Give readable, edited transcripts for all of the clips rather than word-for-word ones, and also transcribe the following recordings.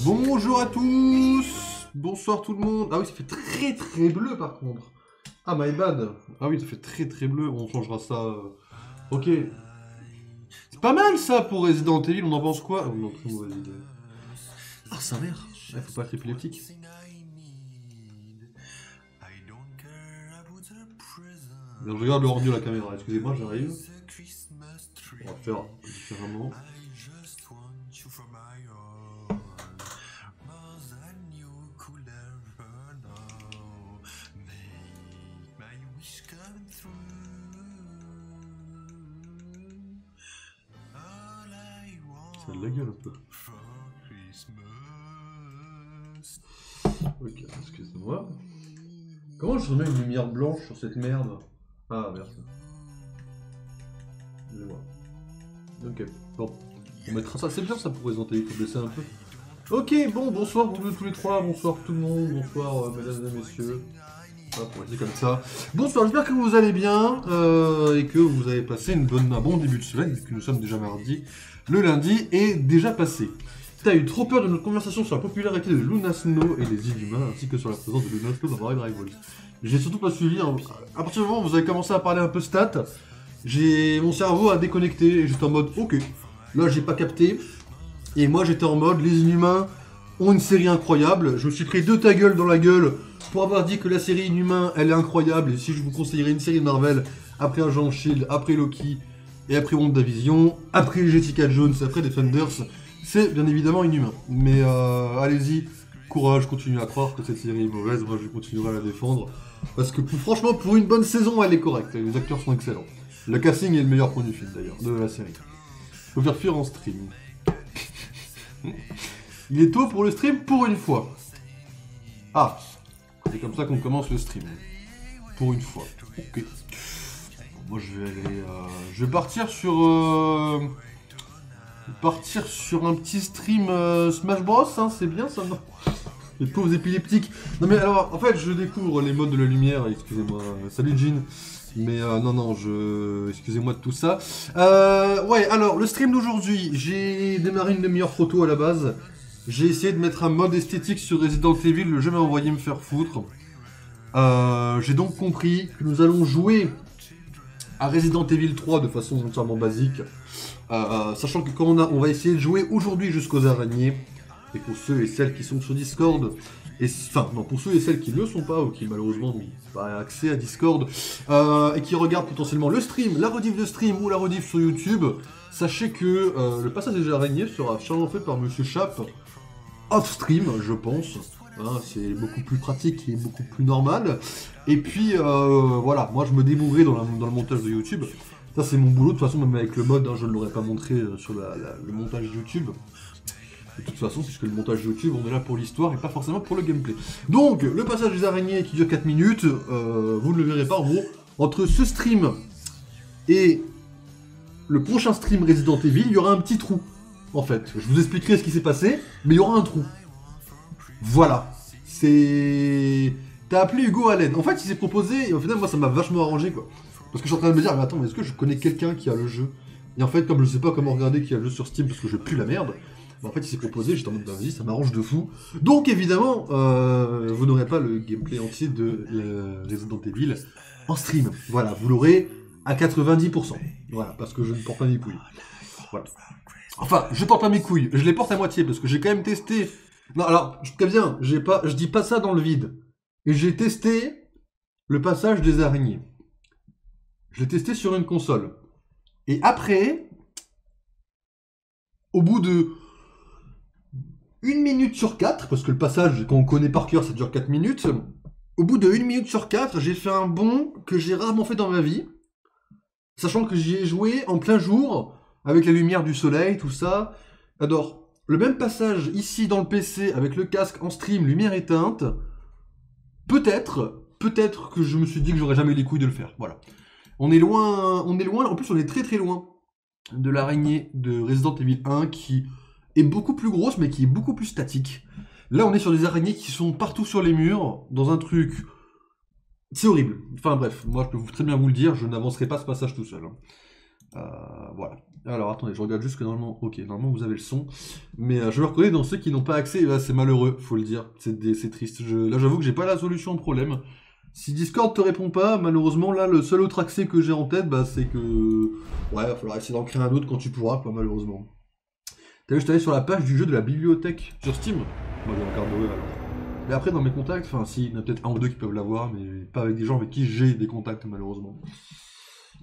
Bonjour à tous, bonsoir tout le monde. Ah oui, ça fait très très bleu par contre. Ah my bad. Ah oui, ça fait très très bleu, on changera ça. Ok. C'est pas mal ça pour Resident Evil, on en pense quoi? Oh non, très mauvaise idée. Ah sa mère, il faut pas être épileptique. Je regarde le rendu à la caméra, excusez-moi, j'arrive. On va faire différemment. Ça a de la gueule un peu. Ok, excusez-moi. Comment je remets une lumière blanche sur cette merde? Ah merde. Excusez-moi. Ok, bon. On mettra ça, c'est bien ça pour présenter, il faut baisser un peu. Ok, bon, bonsoir vous tous les trois, bonsoir tout le monde, bonsoir mesdames et messieurs. Hop, on va dire comme ça. Bonsoir, j'espère que vous allez bien et que vous avez passé un bon début de semaine, vu que nous sommes déjà mardi. Le lundi est déjà passé. T'as eu trop peur de notre conversation sur la popularité de Luna Snow et les Inhumains, ainsi que sur la présence de Luna Snow dans Marvel Rivals. J'ai surtout pas suivi, hein. À partir du moment où vous avez commencé à parler un peu stats, mon cerveau a déconnecté et j'étais en mode ok. Là j'ai pas capté, et moi j'étais en mode les Inhumains ont une série incroyable, je me suis pris 2 ta gueule dans la gueule pour avoir dit que la série Inhumains elle est incroyable, et si je vous conseillerais une série de Marvel, après Agent Shield, après Loki, et après WandaVision, après Jessica Jones, après Defenders, c'est bien évidemment Inhumain. Mais allez-y, courage, continuez à croire que cette série est mauvaise, moi je continuerai à la défendre. Parce que franchement, pour une bonne saison, elle est correcte, les acteurs sont excellents. Le casting est le meilleur point du film d'ailleurs, de la série. Faut faire fuir en stream. Il est tôt pour le stream pour une fois. Ah, c'est comme ça qu'on commence le stream. Pour une fois. Ok. Moi je vais aller... je vais partir sur un petit stream Smash Bros, hein, c'est bien ça, non? Les pauvres épileptiques. Non mais alors, en fait, je découvre les modes de la lumière, excusez-moi. Salut Jean. Mais non, excusez-moi de tout ça. Ouais, alors, le stream d'aujourd'hui, j'ai démarré une demi-heure photo à la base. J'ai essayé de mettre un mode esthétique sur Resident Evil, le jeu m'a envoyé me faire foutre. J'ai donc compris que nous allons jouer à Resident Evil 3 de façon entièrement basique. Sachant que quand on va essayer de jouer aujourd'hui jusqu'aux araignées, et pour ceux et celles qui sont sur Discord, pour ceux et celles qui ne le sont pas, ou qui malheureusement n'ont pas accès à Discord, et qui regardent potentiellement le stream, la rediff de stream ou la rediff sur YouTube, sachez que le passage des araignées sera charmant fait par Monsieur Chap, off-stream, je pense. Hein, c'est beaucoup plus pratique et beaucoup plus normal. Et puis, voilà, moi je me débrouillerai dans le montage de YouTube. Ça c'est mon boulot, de toute façon même avec le mode, hein, je ne l'aurais pas montré sur le montage YouTube. De toute façon, puisque le montage YouTube, on est là pour l'histoire et pas forcément pour le gameplay. Donc, le passage des araignées qui dure 4 minutes, vous ne le verrez pas en gros. Entre ce stream et le prochain stream Resident Evil, il y aura un petit trou. En fait, je vous expliquerai ce qui s'est passé, mais il y aura un trou. Voilà. C'est... T'as appelé Hugo Allen. En fait, il s'est proposé, et au final, moi, ça m'a vachement arrangé, quoi. Parce que je suis en train de me dire, mais attends, mais est-ce que je connais quelqu'un qui a le jeu? Et en fait, comme je sais pas comment regarder qui a le jeu sur Steam, parce que je pue la merde, bah en fait, il s'est proposé, j'étais en mode, bah vas-y, ça m'arrange de fou. Donc, évidemment, vous n'aurez pas le gameplay entier de Resident Evil en stream. Voilà, vous l'aurez à 90%. Voilà, parce que je ne porte pas mes couilles. Voilà. Enfin, je porte pas mes couilles, je les porte à moitié, parce que j'ai quand même testé... Non, alors, je préviens, je dis pas ça dans le vide. Et j'ai testé le passage des araignées. Je l'ai testé sur une console. Et après, au bout de 1 minute sur 4, parce que le passage, quand on connaît par cœur, ça dure 4 minutes. Au bout de 1 minute sur 4, j'ai fait un bond que j'ai rarement fait dans ma vie. Sachant que j'y ai joué en plein jour, avec la lumière du soleil, tout ça. Alors, le même passage ici dans le PC, avec le casque en stream, lumière éteinte, peut-être que je me suis dit que j'aurais jamais les couilles de le faire. Voilà. On est loin, en plus on est très très loin de l'araignée de Resident Evil 1 qui est beaucoup plus grosse, mais qui est beaucoup plus statique. Là, on est sur des araignées qui sont partout sur les murs, dans un truc... C'est horrible. Enfin bref, moi je peux très bien vous le dire, je n'avancerai pas ce passage tout seul. Hein. Voilà. Alors attendez, je regarde juste que normalement... Ok, normalement vous avez le son. Mais je me reconnais dans ceux qui n'ont pas accès, là c'est malheureux, faut le dire. C'est triste. Là j'avoue que j'ai pas la solution au problème. Si Discord te répond pas, malheureusement là le seul autre accès que j'ai en tête, bah c'est que... Ouais, il va falloir essayer d'en créer un autre quand tu pourras, quoi, malheureusement. T'as vu, je suis allé sur la page du jeu de la bibliothèque sur Steam. Moi je regarderai alors. Mais après dans mes contacts, enfin si, il y en a peut-être un ou deux qui peuvent l'avoir, mais pas avec des gens avec qui j'ai des contacts malheureusement.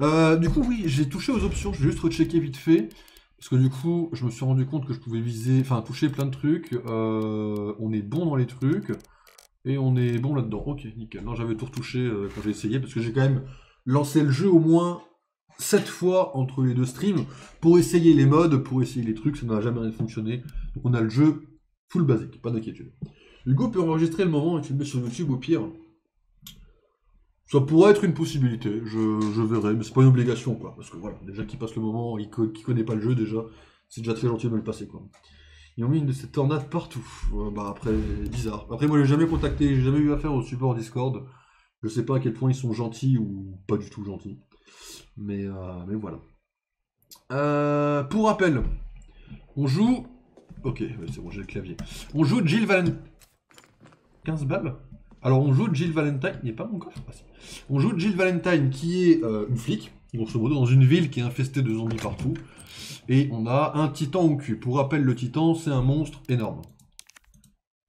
Du coup oui, j'ai touché aux options, je vais juste rechecker vite fait. Parce que du coup, je me suis rendu compte que je pouvais viser, enfin toucher plein de trucs. On est bon dans les trucs. Et on est bon là-dedans. Ok, nickel. Non, j'avais tout retouché quand j'ai essayé, parce que j'ai quand même lancé le jeu au moins 7 fois entre les deux streams, pour essayer les modes, pour essayer les trucs, ça n'a jamais fonctionné. Donc on a le jeu full basique, pas d'inquiétude. Hugo peut enregistrer le moment et tu le mets sur YouTube au pire. Ça pourrait être une possibilité, je verrai, mais c'est pas une obligation quoi. Parce que voilà, déjà qu'il passe le moment, qui connaît pas le jeu déjà, c'est déjà très gentil de me le passer quoi. Ils ont mis une de ces tornades partout. Ouais, bah après, bizarre. Après moi j'ai jamais contacté, j'ai jamais eu affaire au support Discord. Je sais pas à quel point ils sont gentils ou pas du tout gentils. Mais voilà. Pour rappel, on joue... Ok, ouais, c'est bon, j'ai le clavier. On joue Jill Valentine... 15 balles. Alors on joue Jill Valentine... Il n'y a pas mon coffre? Ah, si. On joue Jill Valentine qui est une flic, grosso modo, dans une ville qui est infestée de zombies partout. Et on a un titan au cul. Pour rappel, le titan, c'est un monstre énorme.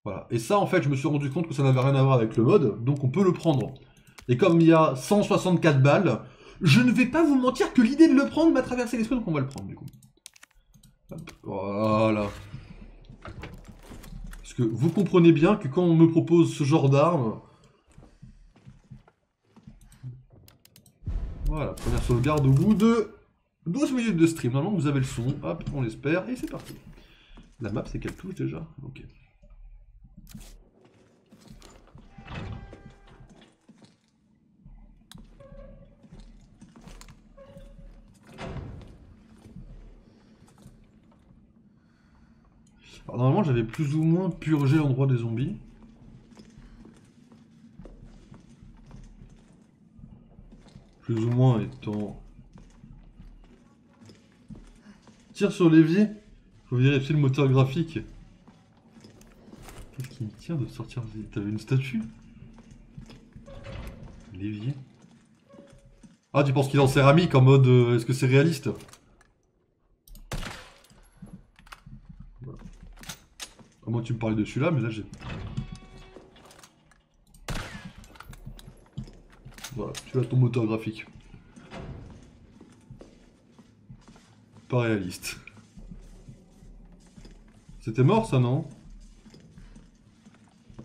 Voilà. Et ça, en fait, je me suis rendu compte que ça n'avait rien à voir avec le mode, donc on peut le prendre. Et comme il y a 164 balles, je ne vais pas vous mentir que l'idée de le prendre m'a traversé l'esprit, donc on va le prendre du coup. Hop, voilà. Parce que vous comprenez bien que quand on me propose ce genre d'arme... Voilà, première sauvegarde au bout de 12 minutes de stream. Normalement, vous avez le son, hop, on l'espère, et c'est parti. La map, c'est quelle touche déjà? Ok. Alors, normalement, j'avais plus ou moins purgé l'endroit des zombies. Plus ou moins étant... Tire sur l'évier. Faut vérifier le moteur graphique. Qu'est-ce qui me tient de sortir? T'avais une statue? L'évier. Ah, tu penses qu'il est en céramique en mode... Est-ce que c'est réaliste? Voilà. À moins que tu me parlais de celui-là, mais là j'ai... Voilà, tu as ton moteur graphique. Pas réaliste. C'était mort ça, non?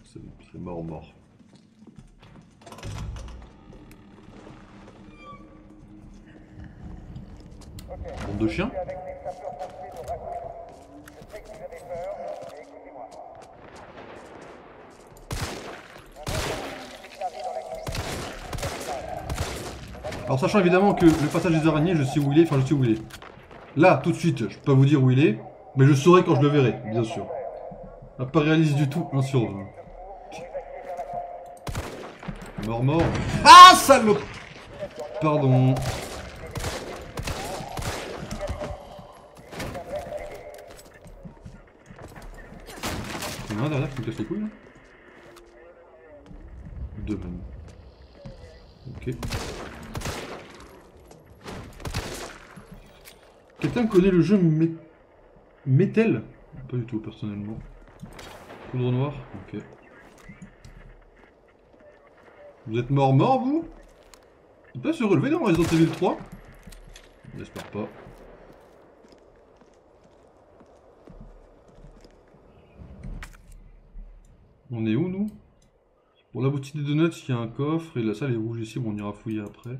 C'est mort. Bande de chiens? Alors sachant évidemment que le passage des araignées, je sais où il est, enfin je sais où il est. Là, tout de suite, je peux pas vous dire où il est, mais je saurai quand je le verrai, bien sûr. Ah, pas réaliste du tout, 1 sur 20. Mort. Ah, salope! Pardon. Il y en a un derrière qui me casse les couilles là? Deux même. Ok. Quelqu'un connaît le jeu Metal? Pas du tout personnellement. Poudre noire? Ok. Vous êtes mort vous? Il peut se relever dans Resident Evil 3? J'espère pas. On est où nous? Pour la boutique des donuts, il y a un coffre et la salle est rouge ici, bon, on ira fouiller après.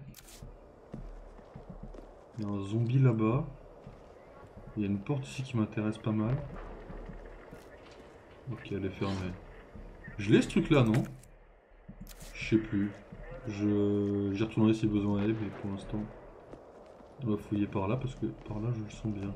Il y a un zombie là-bas. Il y a une porte ici qui m'intéresse pas mal. Ok, elle est fermée. Je l'ai ce truc là, non? Je sais plus. J'y retournerai si besoin est, mais pour l'instant, on va fouiller par là parce que par là je le sens bien.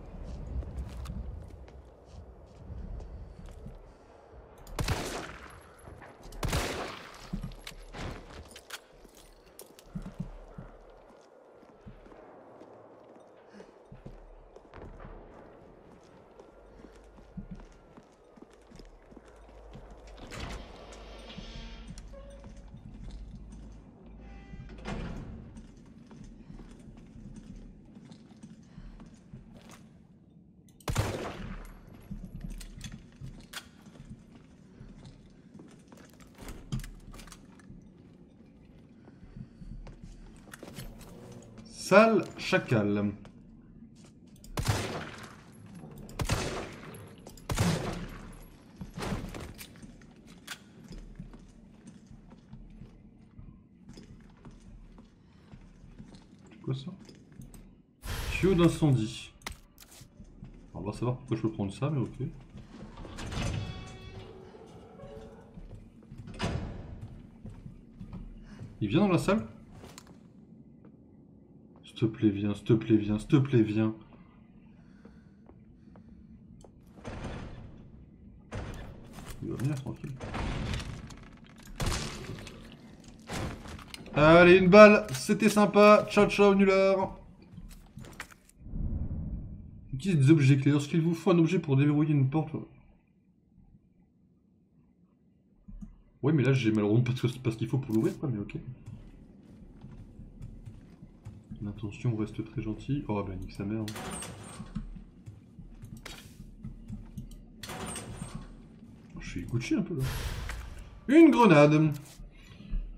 Sale chacal. C'est quoi ça? Tuyau d'incendie. On va savoir pourquoi je peux prendre ça, mais ok. Il vient dans la salle? S'il te plaît, viens, s'il te plaît, viens, s'il te plaît, viens. Il va venir tranquille. Allez, une balle, c'était sympa. Ciao, ciao, nulard. Utilisez des objets clés. Lorsqu'il vous faut un objet pour déverrouiller une porte. Ouais, mais là j'ai malheureusement pas ce qu'il faut pour l'ouvrir, quoi, mais ok. L'intention reste très gentille. Oh bah nique sa mère. Je suis Gucci un peu là. Une grenade.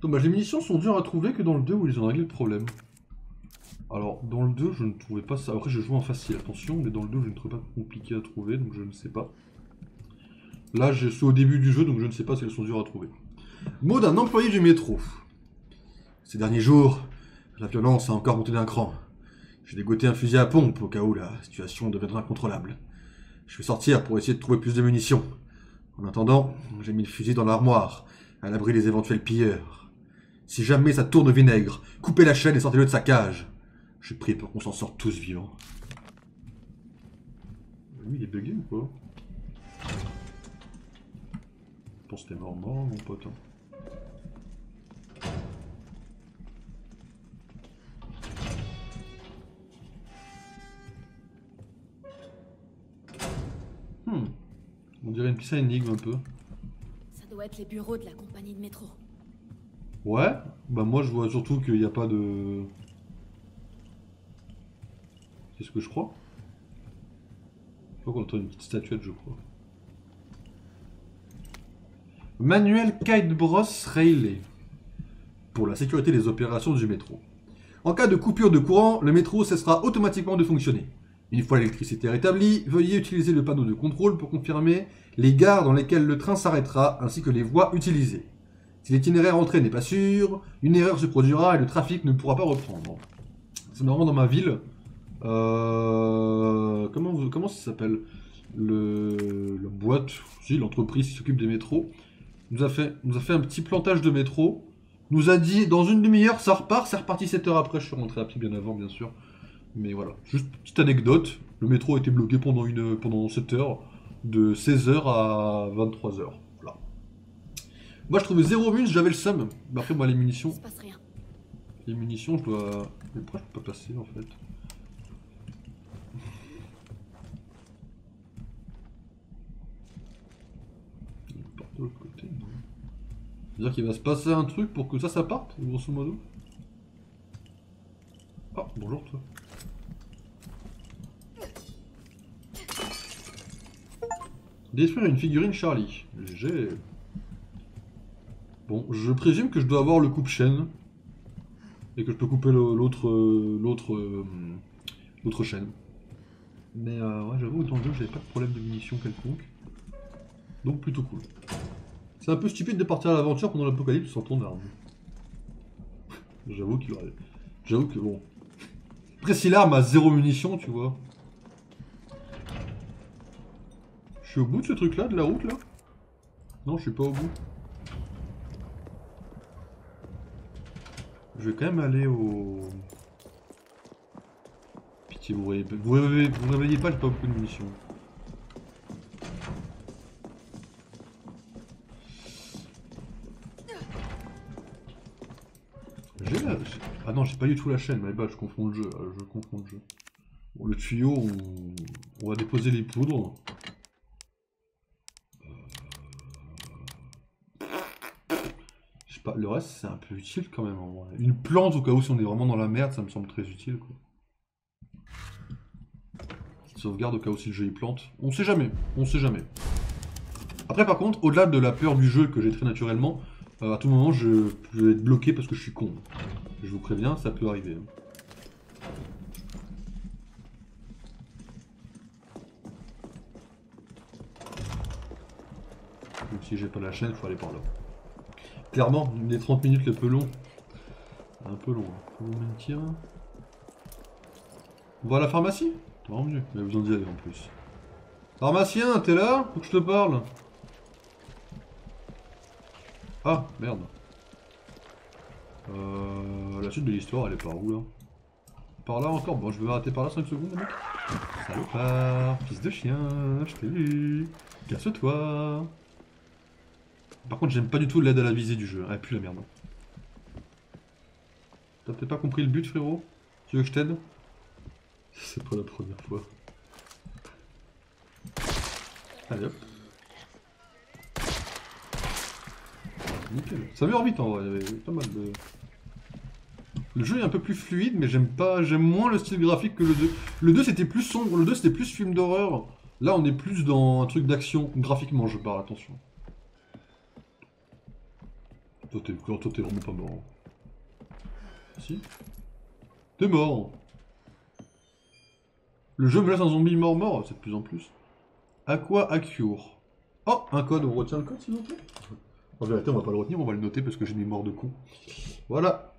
Dommage, les munitions sont dures à trouver que dans le 2 où ils ont réglé le problème. Alors, dans le 2, je ne trouvais pas ça. Après, je joue en facile, attention, mais dans le 2, je ne trouvais pas compliqué à trouver, donc je ne sais pas. Là, je suis au début du jeu, donc je ne sais pas si elles sont dures à trouver. Mot d'un employé du métro. Ces derniers jours, la violence a encore monté d'un cran. J'ai dégoté un fusil à pompe au cas où la situation deviendra incontrôlable. Je vais sortir pour essayer de trouver plus de munitions. En attendant, j'ai mis le fusil dans l'armoire, à l'abri des éventuels pilleurs. Si jamais ça tourne au vinaigre, coupez la chaîne et sortez-le de sa cage. Je prie pour qu'on s'en sorte tous vivants. Lui, il est bugué ou quoi? Je pense que t'es mort, mon pote. On dirait une pièce à énigme un peu. Ça doit être les bureaux de la compagnie de métro. Ouais, bah moi je vois surtout qu'il n'y a pas de... C'est ce que je crois. Je crois qu'on entend une petite statuette, je crois. Manuel Kite Bros Rayleigh. Pour la sécurité des opérations du métro. En cas de coupure de courant, le métro cessera automatiquement de fonctionner. Une fois l'électricité rétablie, veuillez utiliser le panneau de contrôle pour confirmer les gares dans lesquelles le train s'arrêtera, ainsi que les voies utilisées. Si l'itinéraire entré n'est pas sûr, une erreur se produira et le trafic ne pourra pas reprendre. C'est normalement dans ma ville. Comment ça s'appelle? La boîte, si, l'entreprise qui s'occupe des métros, nous a fait un petit plantage de métro. Nous a dit, dans une demi-heure, ça repart. C'est reparti 7 heures après. Je suis rentré à pied bien avant, bien sûr. Mais voilà, juste petite anecdote. Le métro a été bloqué pendant 7 heures, de 16h à 23h. Voilà. Moi, je trouvais 0 munitions, j'avais le seum. Mais après, moi, les munitions... Se passe rien. Les munitions, je dois... Mais pourquoi je peux pas passer, en fait? Il part de l'autre côté, non? C'est-à-dire qu'il va se passer un truc pour que ça parte, grosso modo? Ah, bonjour, toi. Détruire une figurine Charlie. J'ai... Bon, je présume que je dois avoir le coupe-chaîne. Et que je peux couper l'autre chaîne. Mais ouais, j'avoue, dans le jeu, j'avais pas de problème de munitions quelconque. Donc plutôt cool. C'est un peu stupide de partir à l'aventure pendant l'apocalypse sans ton arme. J'avoue qu'il aurait... J'avoue que bon... Après si l'arme a 0 munitions, tu vois... Je suis au bout de ce truc là, de la route là? Non, je suis pas au bout. Je vais quand même aller au... Pitié, vous réveillez pas, j'ai pas beaucoup de munitions. Ah non, j'ai pas du tout la chaîne, mais bah, je confonds le jeu, Bon, le tuyau, on va déposer les poudres. Je sais pas, le reste c'est un peu utile quand même en vrai. Une plante au cas où si on est vraiment dans la merde, ça me semble très utile quoi. Sauvegarde au cas où si le jeu il plante. On sait jamais, on sait jamais. Après par contre, au-delà de la peur du jeu que j'ai très naturellement, à tout moment je peux être bloqué parce que je suis con. Je vous préviens, ça peut arriver. si j'ai pas la chaîne, faut aller par là. Clairement, les 30 minutes le peu long. Un peu long. Combien de tirs? On va à la pharmacie? Tant mieux, il a besoin d'y aller en plus. Pharmacien, t'es là? Faut que je te parle. Ah, merde. La suite de l'histoire, elle est par où là? Par là encore? Bon, je vais m'arrêter par là 5 secondes, mec. Salopard, fils de chien, je t'ai vu. Casse-toi. Par contre, j'aime pas du tout l'aide à la visée du jeu. Ah, pue la merde. T'as peut-être pas compris le but, frérot? Tu veux que je t'aide? C'est pas la première fois. Allez hop. Nickel. Ça meurt vite en vrai, il y avait pas mal de... Le jeu est un peu plus fluide, mais j'aime moins le style graphique que le 2. Le 2 c'était plus sombre, le 2 c'était plus film d'horreur. Là on est plus dans un truc d'action, graphiquement je parle, attention. Toi t'es vraiment pas mort. Si? T'es mort. Le jeu me laisse un zombie mort, c'est de plus en plus. Aqua Accure. Oh, un code, on retient le code s'il vous plaît? En vérité on va pas le retenir, on va le noter parce que j'ai une mémoire de con. Voilà.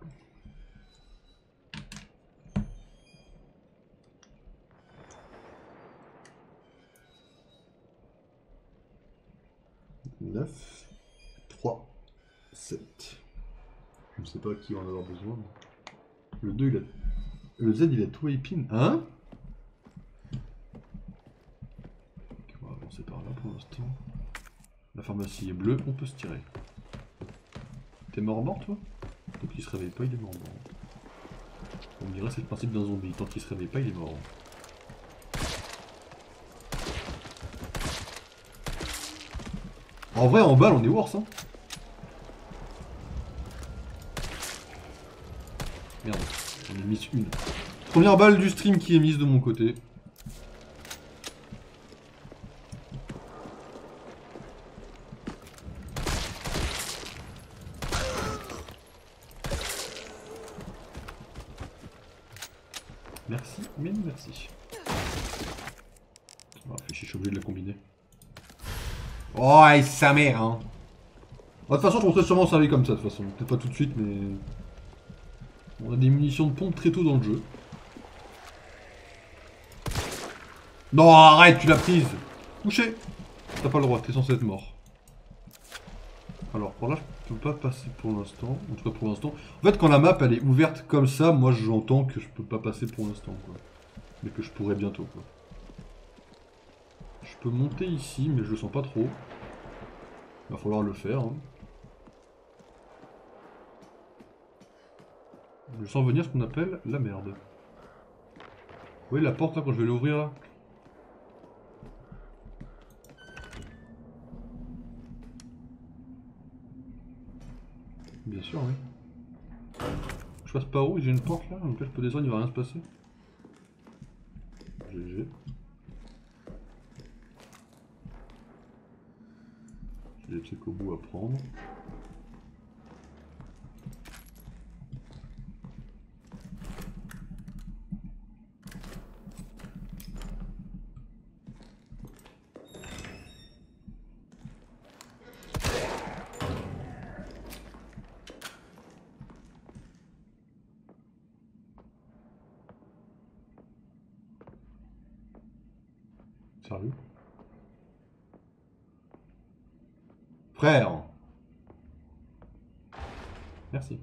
Neuf, 3, 7. Je ne sais pas qui va en avoir besoin. Le 2 il a... Le Z il a tout épine. Hein? Ok, on va avancer par là pour l'instant. La pharmacie est bleue, on peut se tirer. T'es mort toi? Tant qu'il se réveille pas, il est mort. On dirait c'est le principe d'un zombie. Tant qu'il se réveille pas, il est mort. En vrai, en balle, on est worse, hein. Merde, j'en ai mis une. Première balle du stream qui est mise de mon côté. Merci, mais merci. Ah, fait chier, je suis obligé de la combiner. Oh, et sa mère, hein. De toute façon, je montrerai sûrement servi comme ça, de toute façon. Peut-être pas tout de suite, mais... On a des munitions de pompe très tôt dans le jeu. Non, arrête, tu l'as prise. Touché. T'as pas le droit, t'es censé être mort. Alors, par là, je peux pas passer pour l'instant. En tout cas, pour l'instant. En fait, quand la map, elle est ouverte comme ça, moi, j'entends que je peux pas passer pour l'instant, quoi. Mais que je pourrais bientôt, quoi. Je peux monter ici, mais je le sens pas trop. Il va falloir le faire, hein. Je sens venir ce qu'on appelle la merde. Oui, la porte, là, quand je vais l'ouvrir, là. Bien sûr, oui. Je passe par où? J'ai une porte là, donc là je peux descendre, il va rien se passer. GG. J'ai des trucs au bout à prendre. Sérieux? Frère! Merci.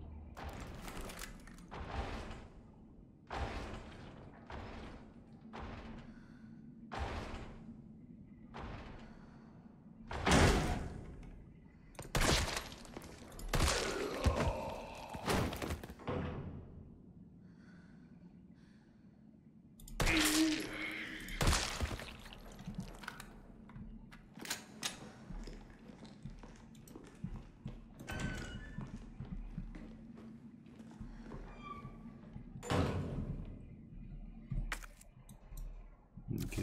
Ok.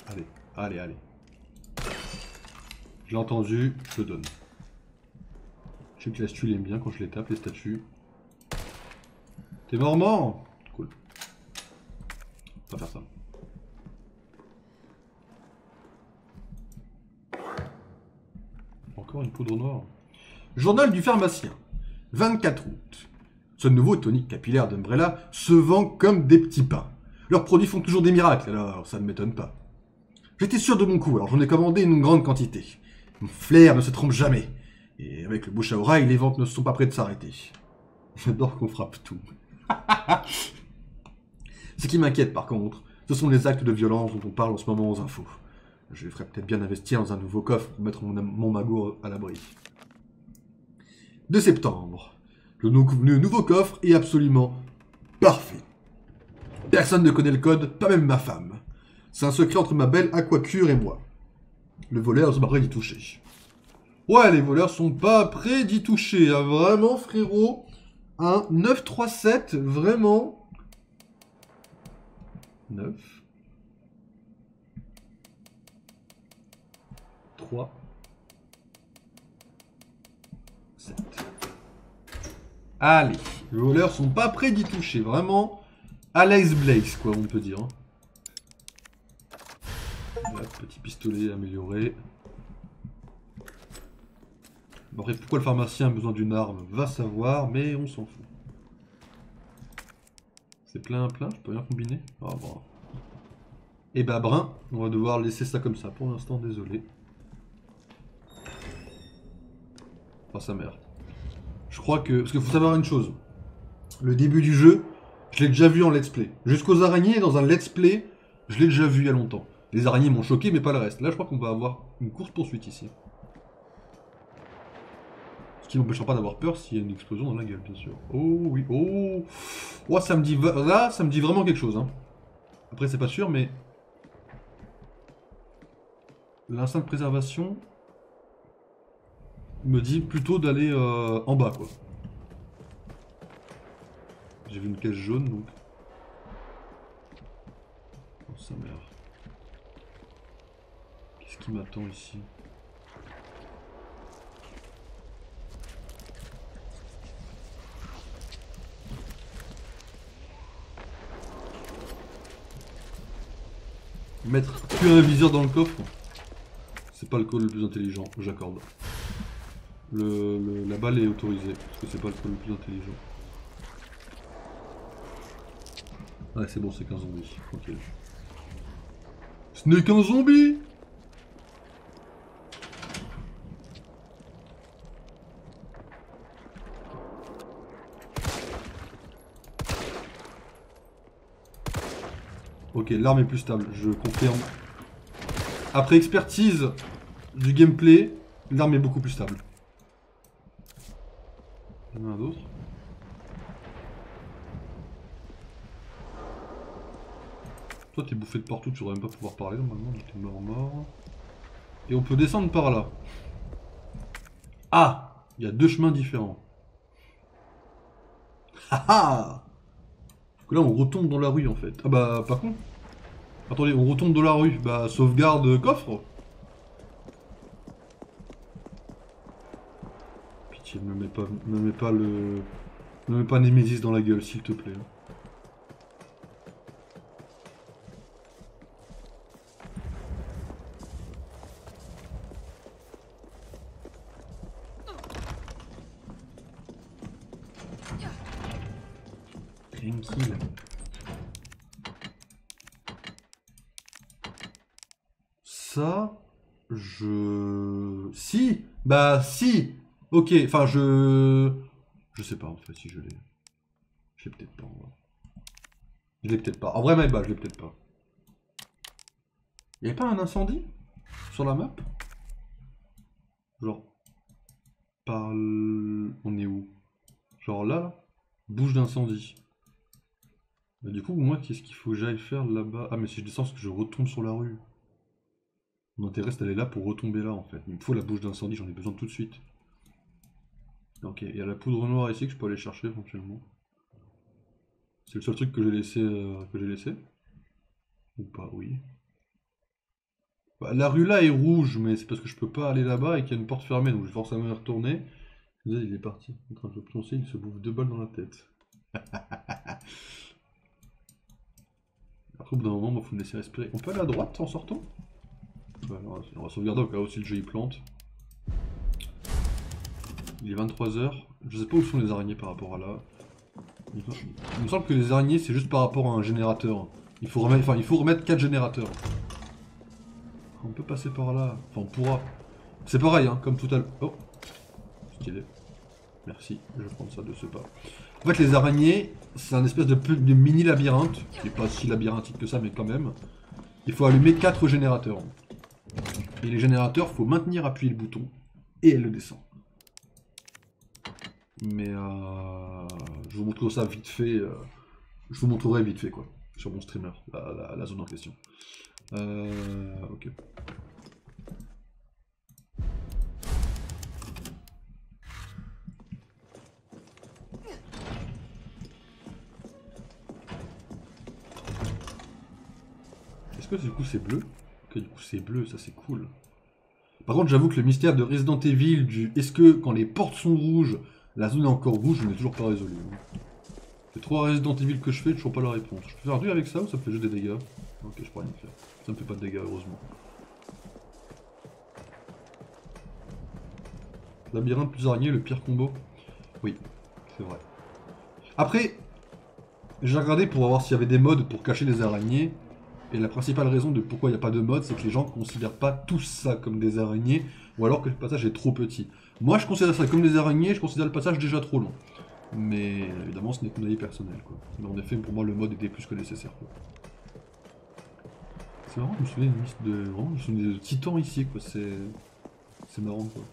Allez, allez, allez. Je l'ai entendu, je le donne. Je sais que la statue, il aime bien quand je les tape, les statues. T'es mort. Cool. On va faire ça. Encore une poudre noire. Journal du pharmacien. 24 août. Ce nouveau tonique capillaire d'Umbrella se vend comme des petits pains. Leurs produits font toujours des miracles, alors ça ne m'étonne pas. J'étais sûr de mon coup, alors j'en ai commandé une grande quantité. Mon flair ne se trompe jamais. Et avec le bouche à oreille, les ventes ne sont pas près de s'arrêter. J'adore qu'on frappe tout. Ce qui m'inquiète par contre, ce sont les actes de violence dont on parle en ce moment aux infos. Je ferais peut-être bien investir dans un nouveau coffre pour mettre mon magot à l'abri. 2 septembre. Le nouveau coffre est absolument parfait. Personne ne connaît le code, pas même ma femme. C'est un secret entre ma belle Aquacure et moi. Le voleur, c'est pas prêt d'y toucher. Ouais, les voleurs sont pas prêts d'y toucher, hein, vraiment, frérot. Un 937, vraiment. 9. 3. 7. Allez, les voleurs sont pas prêts d'y toucher, vraiment. Alex Blaze, quoi, on peut dire. Hein. Là, petit pistolet amélioré. Bon, après, pourquoi le pharmacien a besoin d'une arme, va savoir, mais on s'en fout. C'est plein, je peux rien combiner. Ah bon. Et bah brun, on va devoir laisser ça comme ça pour l'instant, désolé. Enfin sa mère. Je crois que... Parce qu'il faut savoir une chose. Le début du jeu, je l'ai déjà vu en let's play. Jusqu'aux araignées, dans un let's play, je l'ai déjà vu il y a longtemps. Les araignées m'ont choqué, mais pas le reste. Là, je crois qu'on va avoir une course-poursuite ici. Ce qui n'empêchera pas d'avoir peur s'il y a une explosion dans la gueule, bien sûr. Oh oui, oh. Oh, ça me dit... Là, ça me dit vraiment quelque chose. Hein. Après, c'est pas sûr, mais... L'instinct de préservation me dit plutôt d'aller en bas, quoi. J'ai vu une caisse jaune, donc... Oh, sa mère. Qu'est-ce qui m'attend ici? Mettre que un viseur dans le coffre, c'est pas le call le plus intelligent, j'accorde. La balle est autorisée, parce que c'est pas le call le plus intelligent. Ouais, c'est bon, c'est qu'un zombie. Ok. Ce n'est qu'un zombie! Ok, l'arme est plus stable, je confirme. Après expertise du gameplay, l'arme est beaucoup plus stable. Il y en a un d'autre. Toi t'es bouffé de partout, tu devrais même pas pouvoir parler normalement, donc t'es mort. Et on peut descendre par là. Ah! Il y a 2 chemins différents. Haha! Parce que là on retombe dans la rue en fait. Ah bah par contre. Attendez, on retombe dans la rue. Bah sauvegarde coffre. Pitié, me mets pas Nemesis dans la gueule s'il te plaît. Tranquille. Ça, Si. Bah si. Ok, enfin je sais pas en fait si je l'ai. Je l'ai peut-être pas en vrai. Je l'ai peut-être pas. En vrai, bah je l'ai peut-être pas. Y'avait pas un incendie sur la map? Genre... On est où? Genre là? Bouche d'incendie. Bah, du coup, moi, qu'est-ce qu'il faut que j'aille faire là-bas? Ah, mais si je descends, c'est que je retombe sur la rue. Mon intérêt, c'est d'aller là pour retomber là, en fait. Il me faut la bouche d'incendie, j'en ai besoin tout de suite. Ok, il y a la poudre noire ici que je peux aller chercher éventuellement. C'est le seul truc que j'ai laissé. Ou pas, oui. Bah, la rue là est rouge, mais c'est parce que je peux pas aller là-bas et qu'il y a une porte fermée, donc je vais forcément y retourner. Là, il est parti. En train de pioncer, il se bouffe 2 balles dans la tête. Après, au bout d'un moment, il faut me laisser respirer. On peut aller à droite en sortant? Ouais, on va sauvegarder au cas où si le jeu il plante. Il est 23 h. Je sais pas où sont les araignées par rapport à là. Il me semble que les araignées c'est juste par rapport à un générateur. Il faut remettre 4 générateurs. On peut passer par là. Enfin, on pourra. C'est pareil, hein, comme tout à l'heure. Oh, stylé. Merci, je vais prendre ça de ce pas. En fait, les araignées, c'est un espèce de mini labyrinthe, qui n'est pas si labyrinthique que ça, mais quand même. Il faut allumer 4 générateurs. Et les générateurs, il faut maintenir appuyé le bouton, et elle le descend. Mais je vous montre ça vite fait. Je vous montrerai vite fait, quoi, sur mon streamer, la zone en question. Ok. Est-ce que du coup c'est bleu? Ok, du coup c'est bleu, ça c'est cool. Par contre, j'avoue que le mystère de Resident Evil, est-ce que quand les portes sont rouges, la zone est encore rouge, je ne l'ai toujours pas résolu. C'est 3 Resident Evil que je fais, toujours pas la réponse. Je peux faire du avec ça ou ça me fait juste des dégâts? Ok, je peux rien faire. Ça me fait pas de dégâts, heureusement. Labyrinthe plus araignée, le pire combo. Oui, c'est vrai. Après, j'ai regardé pour voir s'il y avait des modes pour cacher les araignées. Et la principale raison de pourquoi il n'y a pas de mode, c'est que les gens ne considèrent pas tous ça comme des araignées, ou alors que le passage est trop petit. Moi, je considère ça comme des araignées, je considère le passage déjà trop long. Mais évidemment, ce n'est que mon avis personnel, quoi. Mais en effet, pour moi, le mode était plus que nécessaire, quoi. C'est marrant, je me souviens d'une liste de... Vraiment, je me souviens de titans ici, quoi. C'est marrant, quoi.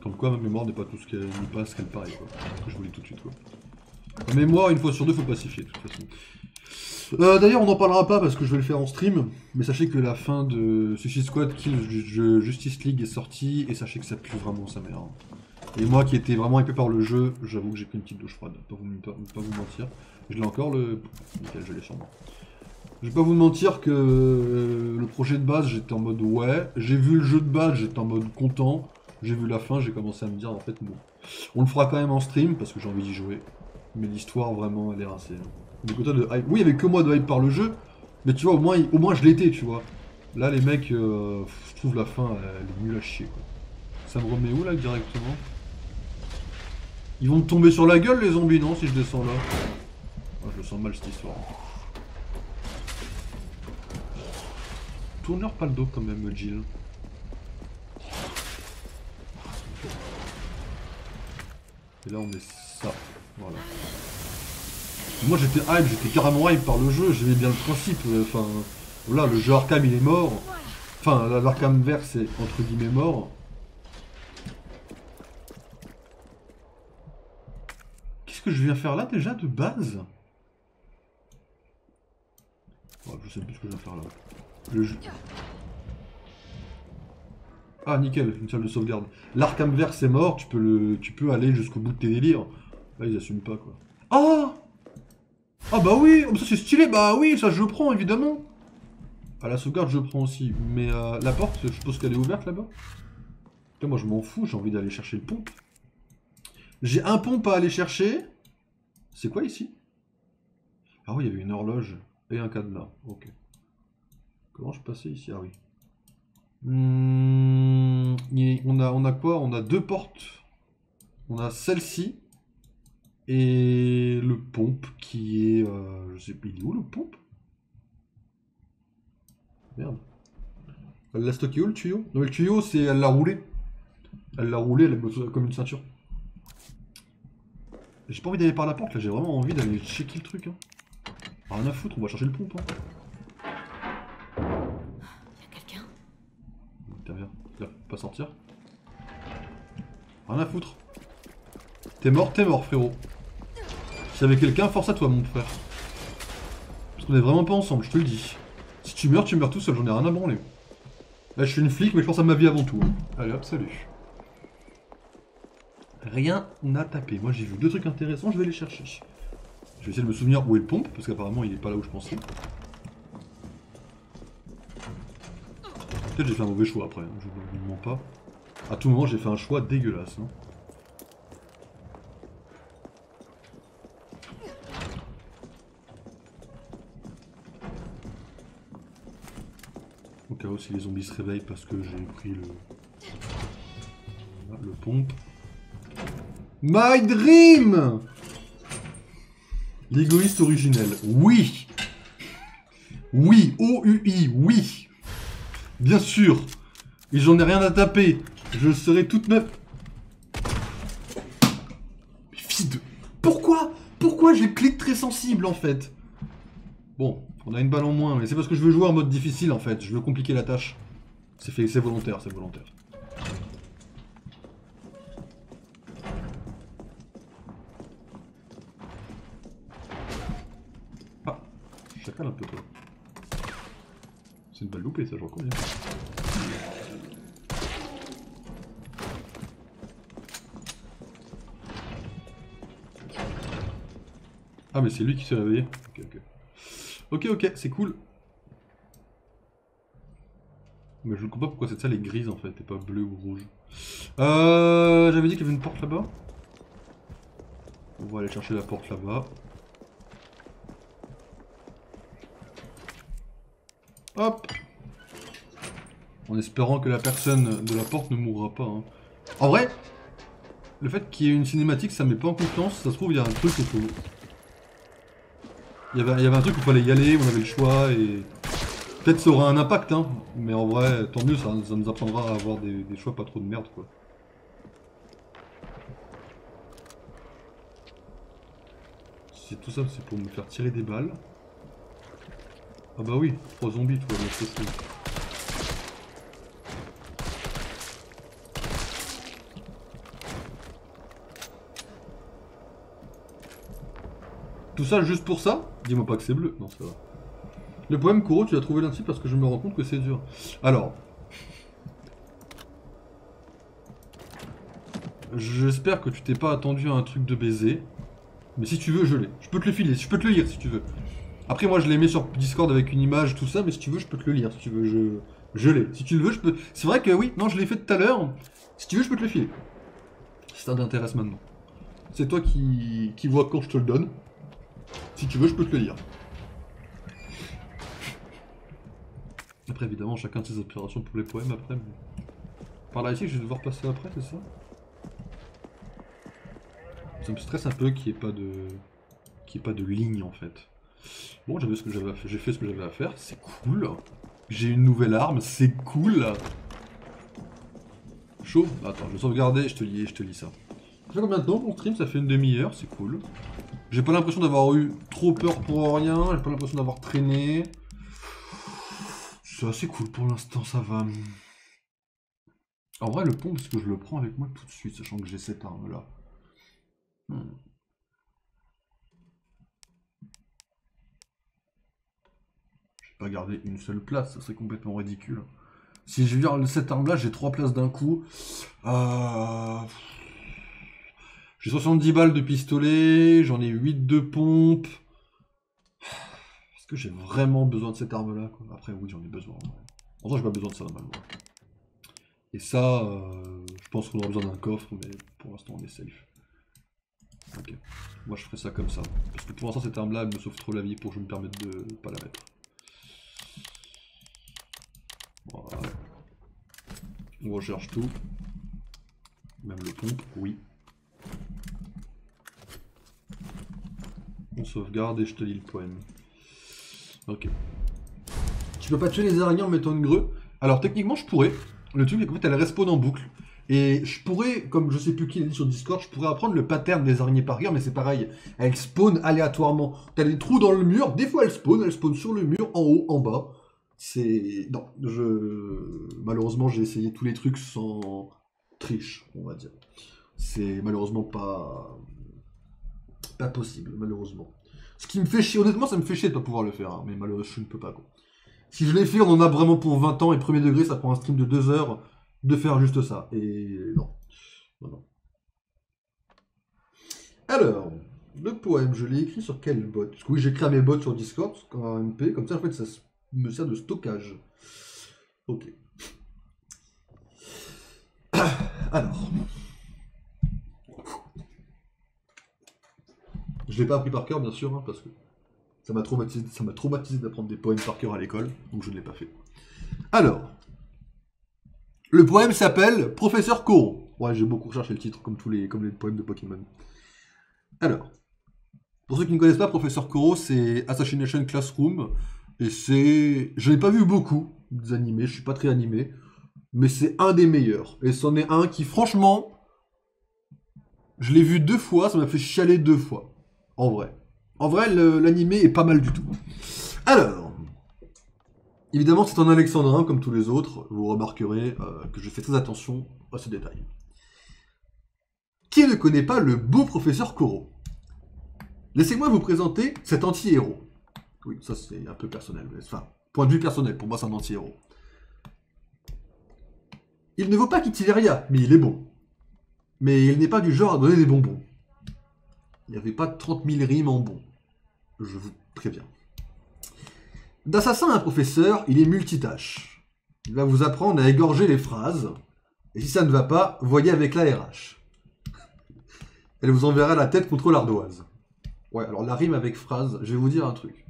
Comme quoi, ma mémoire n'est pas tout ce qu'elle paraît, quoi. Que je vous lis tout de suite, quoi. La mémoire, une fois sur deux, faut pacifier, de toute façon. D'ailleurs, on n'en parlera pas parce que je vais le faire en stream, mais sachez que la fin de Suicide Squad Kill Justice League est sortie, et sachez que ça pue vraiment sa mère. Et moi qui étais vraiment hypé par le jeu, j'avoue que j'ai pris une petite douche froide, pas vous mentir. Je l'ai encore, nickel, je l'ai sûrement. Je vais pas vous mentir que le projet de base, j'étais en mode ouais, j'ai vu le jeu de base, j'étais en mode content, j'ai vu la fin, j'ai commencé à me dire en fait bon. On le fera quand même en stream parce que j'ai envie d'y jouer. Mais l'histoire vraiment elle est rincée. Du côté de hype. Oui, il y avait que moi de hype par le jeu, mais tu vois, au moins je l'étais, tu vois. Là, les mecs, je trouve la fin, elle est nulle à chier, quoi. Ça me remet où, là, directement? Ils vont me tomber sur la gueule, les zombies, non, si je descends là? Ah, je le sens mal, cette histoire. Tourneur pas le dos, quand même, Jill. Et là, on met ça. Voilà. Moi j'étais carrément hype par le jeu, j'aimais bien le principe, enfin voilà, le jeu Arkham il est mort, enfin l'Arkham verse est entre guillemets mort. Qu'est-ce que je viens faire là déjà de base? Oh, je sais plus ce que je viens faire là. Le jeu... Ah nickel, une salle de sauvegarde. L'Arkham verse est mort, tu peux aller jusqu'au bout de tes délires. Là ils assument pas quoi. Ah! Ah bah oui, ça c'est stylé, bah oui, ça je prends évidemment. À la sauvegarde je prends aussi, mais la porte, je suppose qu'elle est ouverte là-bas. Moi je m'en fous, j'ai envie d'aller chercher le pompe. J'ai un pompe à aller chercher. C'est quoi ici? Ah oui, il y avait une horloge et un cadenas, ok. Comment je passais ici? Ah oui. On a quoi? On a deux portes. On a celle-ci. Et le pompe qui est... je sais plus, il est où le pompe? Merde. Elle l'a stocké où le tuyau? Non mais le tuyau c'est... Elle l'a roulé. Elle l'a roulé, elle est comme une ceinture. J'ai pas envie d'aller par la porte là, j'ai vraiment envie d'aller checker le truc. Hein. Rien à foutre, on va chercher le pompe. Hein. Y'a quelqu'un? Putain, viens, tu vas pas sortir. Rien à foutre. T'es mort, frérot. S'il y avait quelqu'un, force à toi, mon frère. Parce qu'on est vraiment pas ensemble, je te le dis. Si tu meurs tout seul, j'en ai rien à branler. Là, je suis une flic, mais je pense à ma vie avant tout. Hein. Allez hop, salut. Rien n'a tapé. Moi, j'ai vu deux trucs intéressants, je vais les chercher. Je vais essayer de me souvenir où est le pompe, parce qu'apparemment, il est pas là où je pensais. Peut-être j'ai fait un mauvais choix après, hein. Je ne mens pas. À tout moment, j'ai fait un choix dégueulasse. Hein. si les zombies se réveillent parce que j'ai pris le pompe. My dream! L'égoïste originel. Oui! Oui! O-U-I, oui! Bien sûr! Et j'en ai rien à taper. Je serai toute neuve. Mais fils de... Pourquoi j'ai le clic très sensible en fait? Bon, on a une balle en moins, mais c'est parce que je veux jouer en mode difficile en fait. Je veux compliquer la tâche. C'est volontaire, c'est volontaire. Ah, chacal un peu toi. C'est une balle loupée ça, je reconnais. Ah mais c'est lui qui s'est réveillé. Ok, c'est cool. Mais je ne comprends pas pourquoi cette salle est grise en fait, et pas bleue ou rouge. J'avais dit qu'il y avait une porte là-bas. On va aller chercher la porte là-bas. Hop! En espérant que la personne de la porte ne mourra pas. Hein. En vrai, le fait qu'il y ait une cinématique, ça met pas en confiance. Ça se trouve, il y a un truc où faut... Il y avait un truc où il fallait y aller, on avait le choix et... Peut-être ça aura un impact, hein. Mais en vrai, tant mieux, ça nous apprendra à avoir des choix pas trop de merde, quoi. Si tout ça, c'est pour me faire tirer des balles. Ah bah oui, 3 zombies, toi, mais c'est fou. Tout ça juste pour ça? Dis-moi pas que c'est bleu. Non, ça va. Le poème Kuro, tu l'as trouvé là-dessus parce que je me rends compte que c'est dur. Alors. J'espère que tu t'es pas attendu à un truc de baiser. Mais si tu veux, je l'ai. Je peux te le filer, je peux te le lire si tu veux. Après, moi, je l'ai mis sur Discord avec une image, tout ça, mais si tu veux, je peux te le lire. Si tu veux, je l'ai. Si tu le veux, je peux... C'est vrai que oui, non, je l'ai fait tout à l'heure. Si tu veux, je peux te le filer. Si ça t'intéresse maintenant. C'est toi qui vois quand je te le donne. Si tu veux, je peux te le lire. Après, évidemment, chacun de ses aspirations pour les poèmes après. Mais... Par là ici, je vais devoir passer après, c'est ça? Ça me stresse un peu qu'il n'y ait pas de ligne en fait. Bon, j'ai fait ce que j'avais à faire, c'est cool. J'ai une nouvelle arme, c'est cool. Chaud. Attends, je vais sauvegarder, je te lis ça. Ça fait combien de temps qu'on stream? Ça fait une demi-heure, c'est cool. J'ai pas l'impression d'avoir eu trop peur pour rien, j'ai pas l'impression d'avoir traîné. C'est assez cool pour l'instant, ça va. En vrai, le pont, parce que je le prends avec moi tout de suite, sachant que j'ai cette arme-là. Pas garder une seule place, ça serait complètement ridicule. Si je vire cette arme là, j'ai 3 places d'un coup. J'ai 70 balles de pistolet, j'en ai 8 de pompe. Est-ce que j'ai vraiment besoin de cette arme là quoi? Après oui, j'en ai besoin. En vrai, j'ai pas besoin de ça normalement. Et ça, je pense qu'on aura besoin d'un coffre, mais pour l'instant on est safe. Ok, moi je ferai ça comme ça. Parce que pour l'instant cette arme là, elle me sauve trop la vie pour que je me permette de pas la mettre. Voilà. On recherche tout. Même le pompe, oui. On sauvegarde et je te lis le poème. Ok. Tu peux pas tuer les araignées en mettant une grue? Alors techniquement je pourrais. Le truc c'est qu'en fait elle respawn en boucle. Et je pourrais, comme je sais plus qui l'a dit sur Discord, je pourrais apprendre le pattern des araignées par cœur, mais c'est pareil. Elles spawn aléatoirement. T'as des trous dans le mur, des fois elles spawn sur le mur, en haut, en bas. C'est... Non, malheureusement j'ai essayé tous les trucs sans triche, on va dire. C'est malheureusement pas possible, malheureusement. Ce qui me fait chier, honnêtement ça me fait chier de pas pouvoir le faire, hein, mais malheureusement je ne peux pas quoi. Si je l'ai fait, on en a vraiment pour 20 ans, et premier degré ça prend un stream de 2 heures de faire juste ça, et non. Non. Alors, le poème, je l'ai écrit sur quel bot? Parce que oui, j'écris à mes bots sur Discord, en MP, comme ça en fait ça me sert de stockage. Ok. Alors. Je l'ai pas appris par cœur, bien sûr, hein, parce que ça m'a traumatisé d'apprendre des poèmes par cœur à l'école, donc je ne l'ai pas fait. Alors, le poème s'appelle Professeur Koro. Ouais, j'ai beaucoup recherché le titre, comme les poèmes de Pokémon. Alors, pour ceux qui ne connaissent pas, Professeur Koro, c'est Assassination Classroom. Et c'est... Je n'ai pas vu beaucoup des animés, je suis pas très animé. Mais c'est un des meilleurs. Et c'en est un qui, franchement... Je l'ai vu 2 fois, ça m'a fait chialer 2 fois. En vrai. En vrai, l'animé est pas mal du tout. Alors... Évidemment, c'est en alexandrin, comme tous les autres. Vous remarquerez que je fais très attention à ce détail. Qui ne connaît pas le beau professeur Koro? Laissez-moi vous présenter cet anti-héros. Oui, ça c'est un peu personnel. Enfin, point de vue personnel, pour moi c'est un anti-héros. Il ne vaut pas Kitileria, mais il est bon. Mais il n'est pas du genre à donner des bonbons. Il n'y avait pas 30 000 rimes en bon. Je vous préviens. D'assassin à un professeur, il est multitâche. Il va vous apprendre à égorger les phrases. Et si ça ne va pas, voyez avec la RH. Elle vous enverra la tête contre l'ardoise. Ouais, alors la rime avec phrase, je vais vous dire un truc.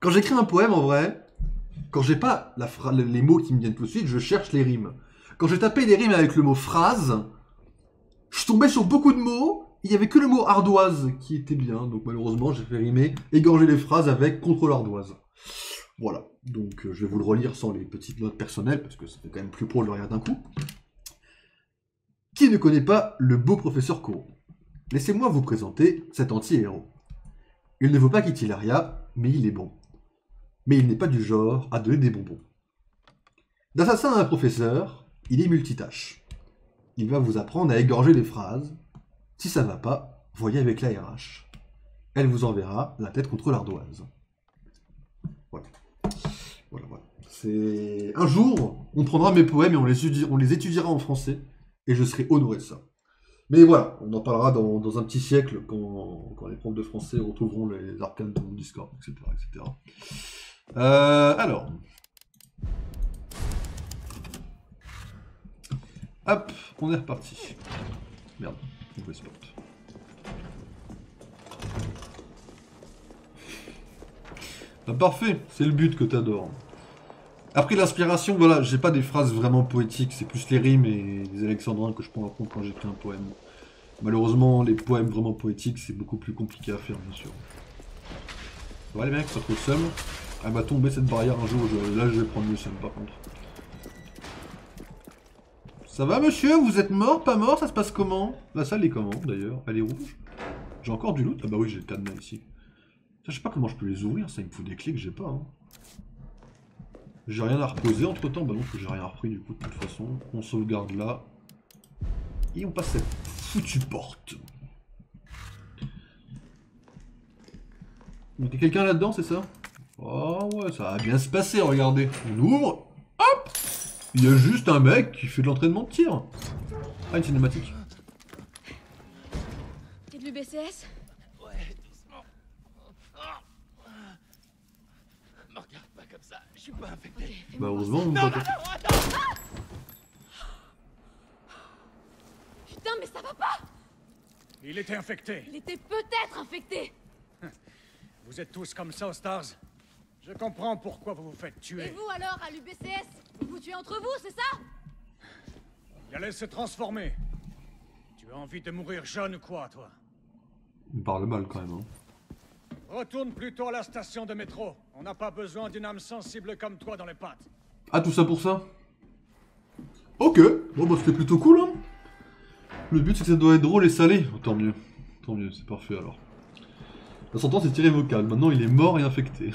Quand j'écris un poème, en vrai, quand j'ai pas les mots qui me viennent tout de suite, je cherche les rimes. Quand j'ai tapé les rimes avec le mot phrase, je tombais sur beaucoup de mots, il n'y avait que le mot ardoise qui était bien, donc malheureusement j'ai fait rimer égorger les phrases avec contre l'ardoise. Voilà, donc je vais vous le relire sans les petites notes personnelles, parce que ça fait quand même plus pro de le rien d'un coup. Qui ne connaît pas le beau professeur Koro? Laissez-moi vous présenter cet anti-héros. Il ne vaut pas Kitileria, mais il est bon. Mais il n'est pas du genre à donner des bonbons. D'assassin à un professeur, il est multitâche. Il va vous apprendre à égorger les phrases. Si ça va pas, voyez avec la RH. Elle vous enverra la tête contre l'ardoise. Voilà. Voilà. C'est... Un jour, on prendra mes poèmes et on les étudiera en français, et je serai honoré de ça. Mais voilà, on en parlera dans un petit siècle, quand les profs de français retrouveront les arcanes de mon Discord, etc. etc. Alors... Hop, on est reparti. Merde, mauvais spot. Bah, parfait, c'est le but que t'adores. Après l'inspiration, voilà, j'ai pas des phrases vraiment poétiques, c'est plus les rimes et les alexandrins que je prends en compte quand j'écris un poème. Malheureusement, les poèmes vraiment poétiques, c'est beaucoup plus compliqué à faire, bien sûr. Ouais les mecs, ça fait le seum. Elle va tomber cette barrière un jour, là je vais prendre le seum par contre. Ça va monsieur, vous êtes mort, pas mort, ça se passe comment? La salle est comment d'ailleurs? Elle est rouge? J'ai encore du loot? Ah bah oui, j'ai le cadenas ici. Ça, je sais pas comment je peux les ouvrir, ça il me faut des clés que j'ai pas. Hein. J'ai rien à reposer entre temps, bah non, parce que j'ai rien repris du coup de toute façon. On sauvegarde là. Et on passe cette foutue porte. Il y a quelqu'un là-dedans, c'est ça? Oh ouais, ça va bien se passer, regardez. On ouvre, hop! Il y a juste un mec qui fait de l'entraînement de tir. Ah, une cinématique. Et de l'UBCS? Ouais, doucement. Me regarde pas comme ça, je suis pas infecté. Okay, Bah heureusement, on Non, peut non, pas... non, attends! Putain, mais ça va pas! Il était infecté. Il était peut-être infecté! Vous êtes tous comme ça aux Stars. Je comprends pourquoi vous vous faites Et tuer. vous alors, à l'UBCS? Vous vous tuez entre vous, c'est ça? Il allait se transformer. Tu as envie de mourir jeune ou quoi, toi? Il me parle mal quand même. Hein. Retourne plutôt à la station de métro. On n'a pas besoin d'une âme sensible comme toi dans les pattes. Ah, tout ça pour ça? Ok, bon bah c'était plutôt cool hein. Le but c'est que ça doit être drôle et salé. Oh, tant mieux, c'est parfait alors. La sentence est irrévocable, maintenant il est mort et infecté.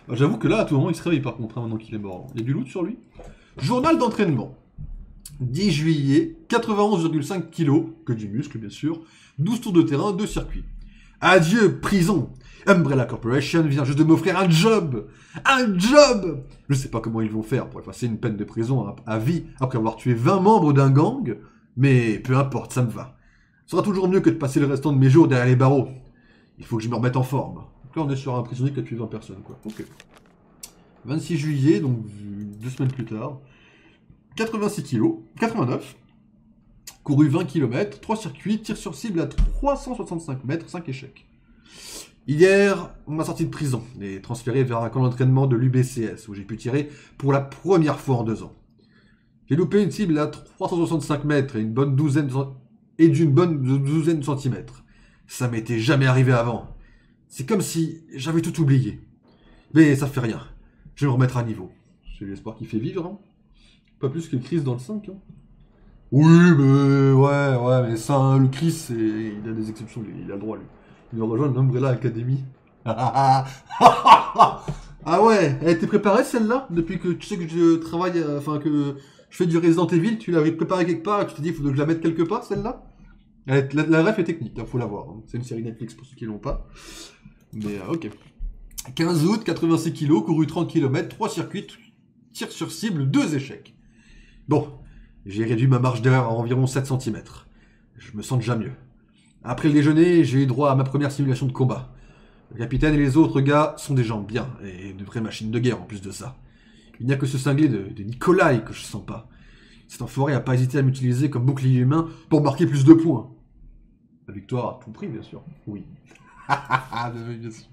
Bah, j'avoue que là à tout moment il se réveille par contre, hein, maintenant qu'il est mort. Il y a du loot sur lui. Journal d'entraînement. 10 juillet, 91,5 kg, que du muscle bien sûr, 12 tours de terrain, 2 circuits. Adieu, prison. Umbrella Corporation vient juste de m'offrir un job. Un job. Je sais pas comment ils vont faire pour effacer une peine de prison à vie après avoir tué 20 membres d'un gang, mais peu importe, ça me va. Ce sera toujours mieux que de passer le restant de mes jours derrière les barreaux. Il faut que je me remette en forme. Donc là, on est sur un prisonnier qui a tué 20 personnes, quoi. Ok. 26 juillet, donc 2 semaines plus tard. 86 kg, 89. Couru 20 km, 3 circuits, tir sur cible à 365 mètres, 5 échecs. Hier, on m'a sorti de prison et transféré vers un camp d'entraînement de l'UBCS où j'ai pu tirer pour la première fois en 2 ans. J'ai loupé une cible à 365 mètres et d'une bonne douzaine de centimètres. Ça m'était jamais arrivé avant. C'est comme si j'avais tout oublié. Mais ça fait rien. Je vais me remettre à niveau. J'ai l'espoir qu'il fait vivre, hein. Pas plus que Chris dans le 5, hein. Oui, mais ouais, mais ça, hein, le Chris, il a des exceptions, il a le droit, lui. Il a rejoint l'Umbrella Academy. Ah ouais, elle était préparée celle-là? Depuis que tu sais que je travaille, enfin que je fais du Resident Evil, tu l'avais préparée quelque part et tu t'es dit il faut que je la mette quelque part celle-là? La ref est technique, hein, faut la voir. Hein. C'est une série Netflix pour ceux qui l'ont pas. Mais ok. 15 août, 86 kg, couru 30 km, 3 circuits, tir sur cible, 2 échecs. Bon, j'ai réduit ma marge d'erreur à environ 7 cm. Je me sens déjà mieux. Après le déjeuner, j'ai eu droit à ma première simulation de combat. Le capitaine et les autres gars sont des gens bien, et de vraies machines de guerre en plus de ça. Il n'y a que ce cinglé de Nikolai que je sens pas. Cet enfoiré a pas hésité à m'utiliser comme bouclier humain pour marquer plus de points. La victoire à tout prix, bien sûr. Oui. Bien sûr.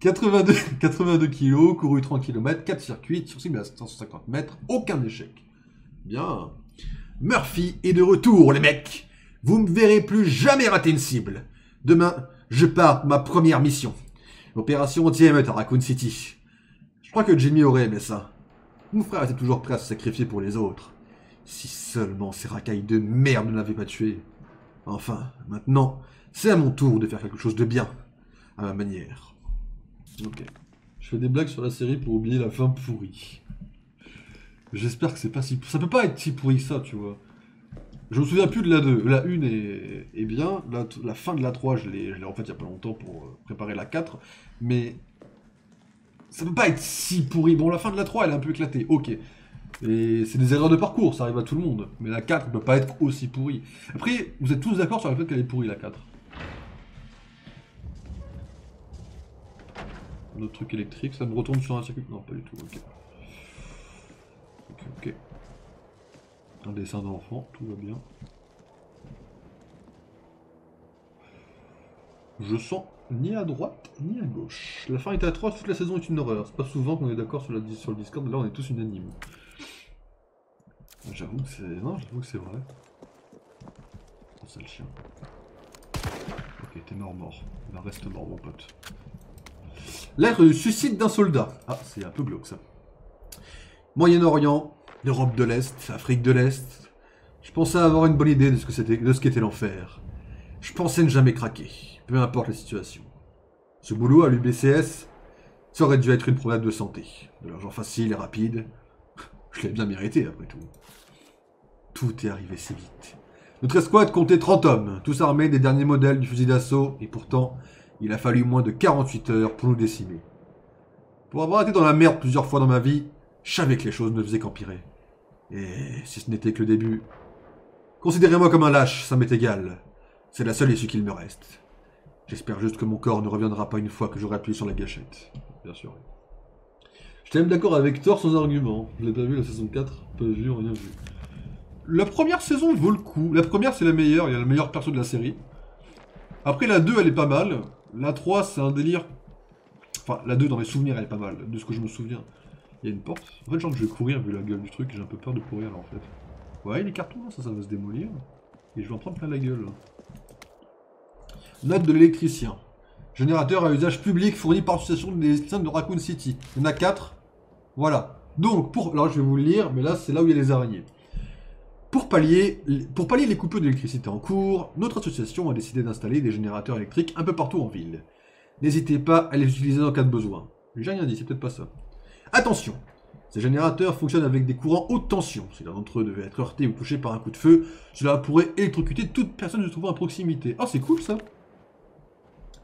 82 kg, couru 30 km, 4 circuits, sur cible à 150 mètres, aucun échec. Bien. Murphy est de retour, les mecs. Vous me verrez plus jamais rater une cible. Demain, je pars pour ma première mission. L'opération anti-émeute à Raccoon City. Je crois que Jimmy aurait aimé ça. Mon frère était toujours prêt à se sacrifier pour les autres. Si seulement ces racailles de merde ne l'avaient pas tué. Enfin, maintenant, c'est à mon tour de faire quelque chose de bien. À ma manière. Ok. Je fais des blagues sur la série pour oublier la fin pourrie. J'espère que c'est pas si... Ça peut pas être si pourri que ça, tu vois. Je me souviens plus de la 2. La 1 est bien. La fin de la 3, je l'ai refait il y a pas longtemps pour préparer la 4. Mais... ça peut pas être si pourri. Bon, la fin de la 3, elle est un peu éclatée. Ok. Et c'est des erreurs de parcours, ça arrive à tout le monde. Mais la 4 ne peut pas être aussi pourrie. Après, vous êtes tous d'accord sur le fait qu'elle est pourrie, la 4. Un autre truc électrique, ça me retourne sur un circuit. Non, pas du tout, ok. Ok. Un dessin d'enfant, tout va bien. Je sens ni à droite ni à gauche. La fin est atroce, toute la saison est une horreur. C'est pas souvent qu'on est d'accord sur le Discord, là on est tous unanimes. J'avoue que c'est... non, j'avoue que c'est vrai. Oh, c'est le chien. Ok, t'es mort. Ben, reste mort, mon pote. Lettre du suicide d'un soldat. Ah, c'est un peu glauque, ça. Moyen-Orient, Europe de l'Est, Afrique de l'Est. Je pensais avoir une bonne idée de ce qu'était l'enfer. Je pensais ne jamais craquer, peu importe la situation. Ce boulot à l'UBCS, ça aurait dû être une promenade de santé. De l'argent facile et rapide. Je l'ai bien mérité, après tout. Tout est arrivé si vite. Notre escouade comptait 30 hommes, tous armés des derniers modèles du fusil d'assaut, et pourtant, il a fallu moins de 48 heures pour nous décimer. Pour avoir été dans la merde plusieurs fois dans ma vie, je savais que les choses ne faisaient qu'empirer. Et si ce n'était que le début... Considérez-moi comme un lâche, ça m'est égal. C'est la seule issue qu'il me reste. J'espère juste que mon corps ne reviendra pas une fois que j'aurai appuyé sur la gâchette. Bien sûr. J'étais même d'accord avec Thor sans argument. Je l'ai pas vu la saison 4, pas vu, rien vu. La première saison vaut le coup. La première c'est la meilleure, il y a le meilleur perso de la série. Après la 2 elle est pas mal. La 3 c'est un délire. Enfin la 2 dans mes souvenirs elle est pas mal, de ce que je me souviens. Il y a une porte. En fait, genre, je vais courir vu la gueule du truc, j'ai un peu peur de courir là en fait. Ouais, les cartons, là, ça va se démolir. Et je vais en prendre plein la gueule. Là. Note de l'électricien. Générateur à usage public fourni par l'association des électriciens de Raccoon City. Il y en a 4. Voilà. Donc, alors je vais vous le lire, mais là, c'est là où il y a les araignées. Pour pallier les coupures d'électricité en cours, notre association a décidé d'installer des générateurs électriques un peu partout en ville. N'hésitez pas à les utiliser en cas de besoin. J'ai rien dit, c'est peut-être pas ça. Attention, ces générateurs fonctionnent avec des courants haute tension. Si l'un d'entre eux devait être heurté ou touché par un coup de feu, cela pourrait électrocuter toute personne se trouvant à proximité. Ah, c'est cool ça.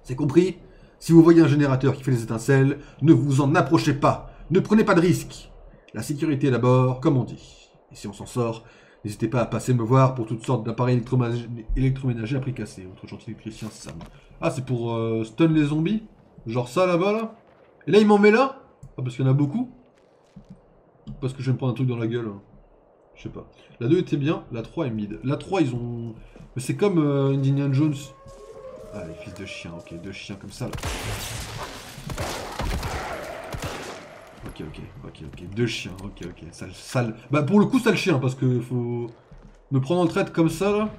C'est compris? Si vous voyez un générateur qui fait des étincelles, ne vous en approchez pas. Ne prenez pas de risques. La sécurité d'abord, comme on dit. Et si on s'en sort, n'hésitez pas à passer me voir pour toutes sortes d'appareils électroménagers à prix cassé. Votre gentil électricien Sam. Ah, c'est pour stun les zombies? Genre ça là-bas là? Et là il m'en met là? Ah, parce qu'il y en a beaucoup? Parce que je vais me prendre un truc dans la gueule. Hein. Je sais pas. La 2 était bien, la 3 est mid. La 3 ils ont... Mais c'est comme Indiana Jones. Allez, fils de chien, ok, deux chiens comme ça là. Ok, deux chiens, ok, sale. Bah pour le coup, sale chien, parce que faut me prendre en traite comme ça là.